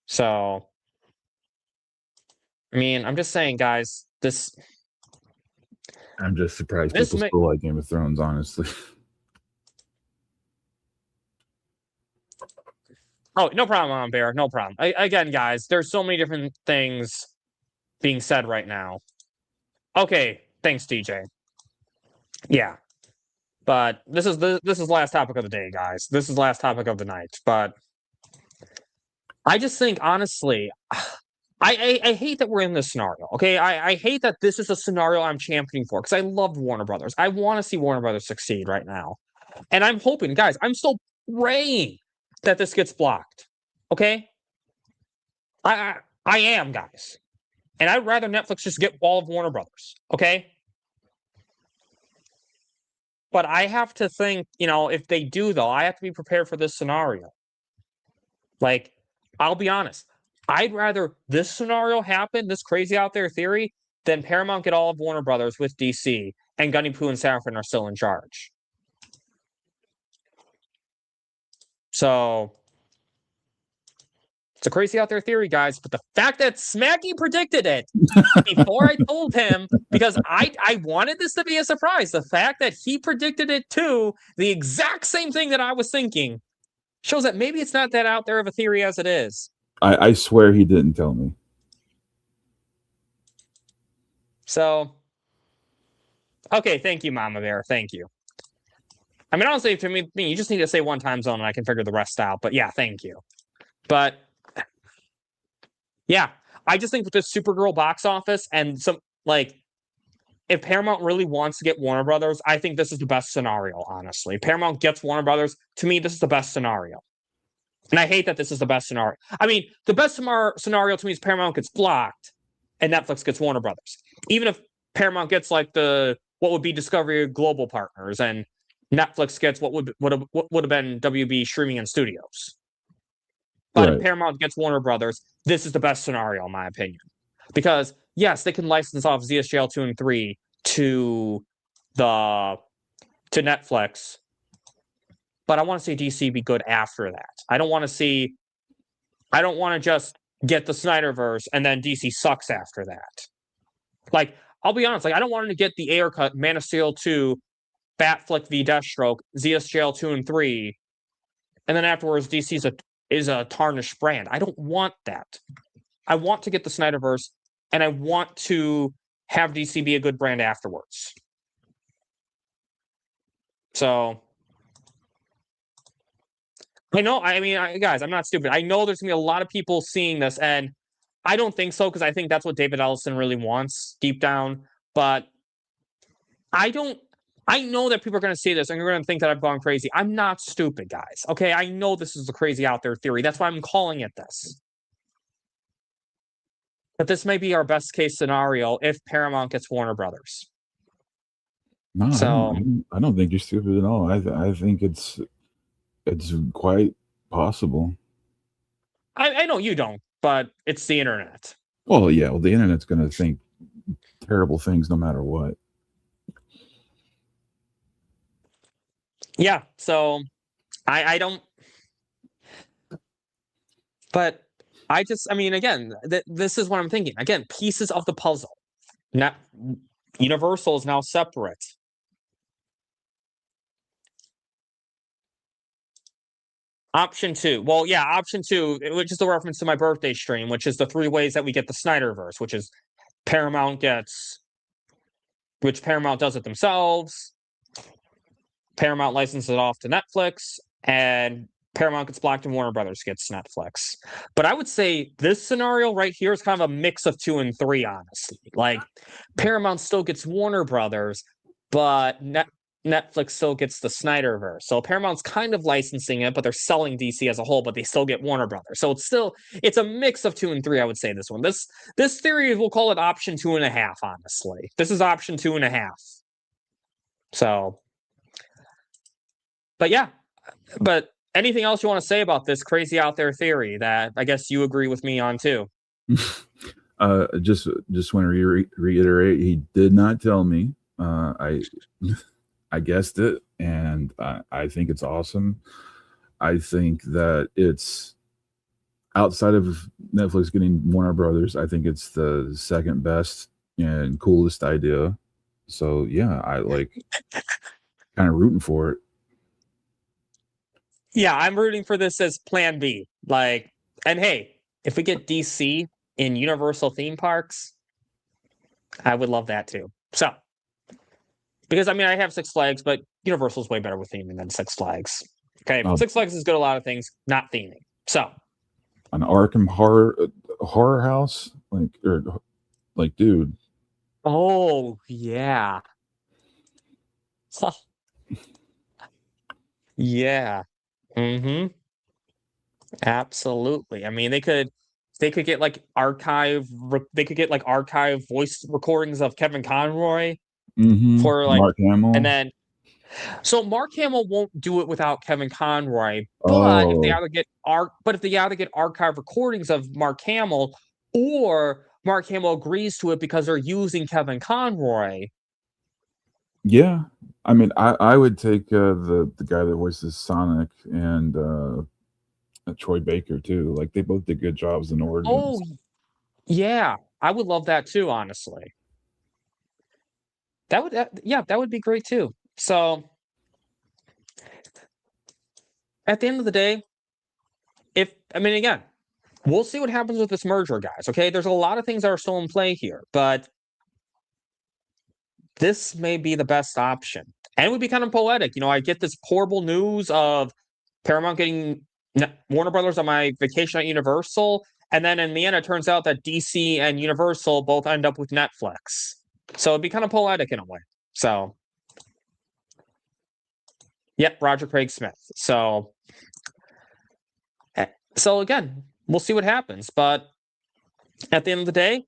So, I mean, I'm just saying, guys, I'm just surprised people still like Game of Thrones, honestly. Oh, no problem, Bear. No problem. Again, guys, there's so many different things being said right now. Okay, thanks, DJ. Yeah. But this is the last topic of the day, guys. This is the last topic of the night. But I just think, honestly, I hate that we're in this scenario. Okay, I hate that this is a scenario I'm championing for because I love Warner Brothers. I want to see Warner Brothers succeed right now, and I'm hoping, guys. I'm still praying that this gets blocked. Okay, I am, guys, and I'd rather Netflix just get all of Warner Brothers. Okay. But I have to think, if they do, though, I have to be prepared for this scenario. Like, I'll be honest. I'd rather this scenario happen, this crazy out there theory, than Paramount get all of Warner Brothers with DC and Gunny, Pooh, and Safran are still in charge. So, it's a crazy out there theory, guys. But the fact that Smackey predicted it before I told him, because I wanted this to be a surprise, the fact that he predicted it too, the exact same thing that I was thinking, shows that maybe it's not that out there of a theory as it is. I swear he didn't tell me. So, okay, thank you, Mama Bear. Thank you. I mean, honestly, to me, you just need to say one time zone and I can figure the rest out. But yeah, thank you. But yeah, I just think with this Supergirl box office and if Paramount really wants to get Warner Brothers, I think this is the best scenario, honestly. Paramount gets Warner Brothers. To me, this is the best scenario. And I hate that this is the best scenario. I mean, the best scenario to me is Paramount gets blocked and Netflix gets Warner Brothers. Even if Paramount gets like what would be Discovery Global Partners and Netflix gets what would have been WB Streaming and Studios. But if Paramount gets Warner Brothers, this is the best scenario in my opinion. Because yes, they can license off ZSJL 2 and 3 to Netflix. But I want to see DC be good after that. I don't want to just get the Snyderverse and then DC sucks after that. Like, I'll be honest, like I don't want to get the Ayer cut, Man of Steel 2, Batfleck v Deathstroke, ZSJL 2 and 3, and then afterwards DC is a tarnished brand. I don't want that. I want to get the Snyderverse, and I want to have DC be a good brand afterwards. So I know, guys, I'm not stupid. I know there's going to be a lot of people seeing this, and I don't think so, because I think that's what David Ellison really wants deep down. But I know that people are going to see this, and they're going to think that I've gone crazy. I'm not stupid, guys. Okay, I know this is a crazy out there theory. That's why I'm calling it this. But this may be our best case scenario if Paramount gets Warner Brothers. No, so, I don't think you're stupid at all. I think it's quite possible. I know you don't, but it's the internet. Well, yeah. Well, the internet's going to think terrible things no matter what. Yeah. So I don't. But again, this is what I'm thinking. Again, pieces of the puzzle. Universal is now separate. Option 2. Well, yeah, option 2, which is the reference to my birthday stream, which is the 3 ways that we get the Snyderverse, which is Paramount does it themselves, Paramount licenses it off to Netflix, and Paramount gets blocked and Warner Brothers gets Netflix. But I would say this scenario right here is kind of a mix of 2 and 3, honestly. Like, Paramount still gets Warner Brothers, but Netflix still gets the Snyderverse. So Paramount's kind of licensing it, but they're selling DC as a whole, but they still get Warner Brothers. So it's a mix of 2 and 3, I would say, this one. This theory, we'll call it option 2.5, honestly. This is option 2.5. So, but yeah. But anything else you want to say about this crazy out there theory that I guess you agree with me on too? Just want to reiterate, he did not tell me. I guessed it, and I think it's awesome. I think that it's outside of Netflix getting Warner Brothers. I think it's the second best and coolest idea. So yeah, I like kind of rooting for it. Yeah, I'm rooting for this as plan B. Like, and hey, if we get DC in Universal theme parks, I would love that too. So, because I have Six Flags, but Universal's way better with theming than Six Flags. Okay, Six Flags is good at a lot of things, not theming. So, an Arkham horror house, like, dude. Oh yeah, yeah. Mm-hmm. Absolutely. They could get like archive voice recordings of Kevin Conroy for like Mark Hamill. And then so Mark Hamill won't do it without Kevin Conroy, but if they either get archive recordings of Mark Hamill or Mark Hamill agrees to it because they're using Kevin Conroy. Yeah. I would take the guy that voices Sonic and Troy Baker too. Like, they both did good jobs in Origins. Oh, yeah, I would love that too. Honestly, that would be great too. So, at the end of the day, again, we'll see what happens with this merger, guys. Okay, there's a lot of things that are still in play here, but this may be the best option. And it would be kind of poetic. I get this horrible news of Paramount getting Warner Brothers on my vacation at Universal. And then in the end, it turns out that DC and Universal both end up with Netflix. So it'd be kind of poetic in a way. So, yep, Roger Craig Smith. So, So again, we'll see what happens. But at the end of the day,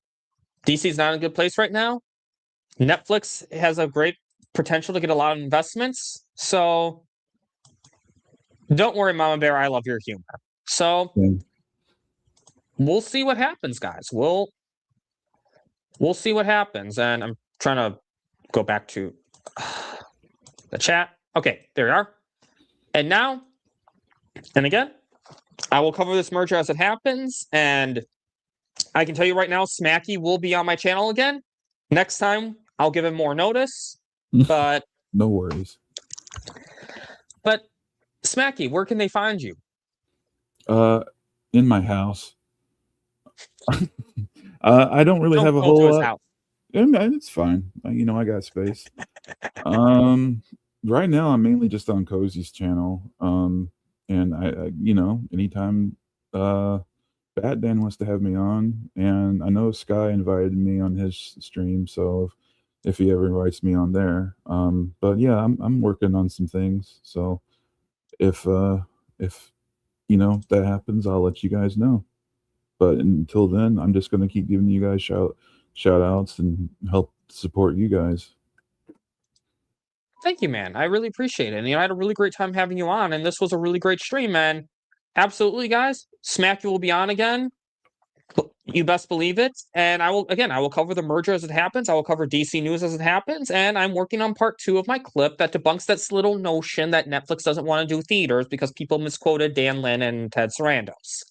DC's not in a good place right now. Netflix has a great potential to get a lot of investments. So don't worry, Mama Bear, I love your humor. So we'll see what happens, guys. We'll see what happens. And I'm trying to go back to the chat. Okay, there we are. And now, and again, I will cover this merger as it happens. And I can tell you right now, Smackey will be on my channel again. Next time, I'll give him more notice. But no worries. But Smackey, where can they find you? In my house. I don't really have a whole lot. It's fine. I got space. Right now I'm mainly just on Cozy's channel. And I anytime Batman wants to have me on, and I know Sky invited me on his stream, so if he ever invites me on there. But yeah, I'm working on some things. So if that happens, I'll let you guys know. But until then, I'm just going to keep giving you guys shout outs and help support you guys. Thank you, man. I really appreciate it. And I had a really great time having you on, and this was a really great stream, man. Absolutely, guys. Smackey will be on again. You best believe it. And I will cover the merger as it happens. I will cover DC news as it happens. And I'm working on part 2 of my clip that debunks that little notion that Netflix doesn't want to do theaters because people misquoted Dan Lin and Ted Sarandos.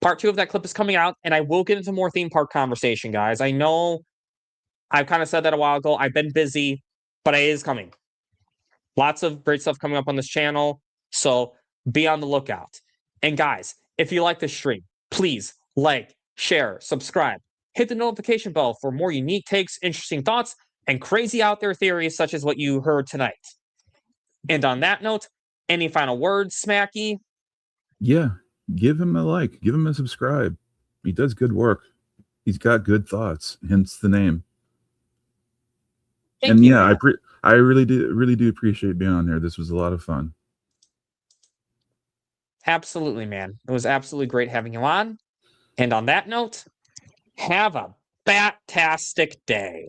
Part 2 of that clip is coming out, and I will get into more theme park conversation, guys. I know I've kind of said that a while ago. I've been busy, but it is coming. Lots of great stuff coming up on this channel. So be on the lookout. And guys, if you like this stream, please like, share, subscribe, hit the notification bell for more unique takes, interesting thoughts, and crazy out there theories such as what you heard tonight. And on that note, any final words, Smackey? Yeah, give him a like, give him a subscribe. He does good work. He's got good thoughts, hence the name. Thank you, yeah, I really do appreciate being on there. This was a lot of fun. Absolutely, man. It was absolutely great having you on. And on that note, have a bat-tastic day.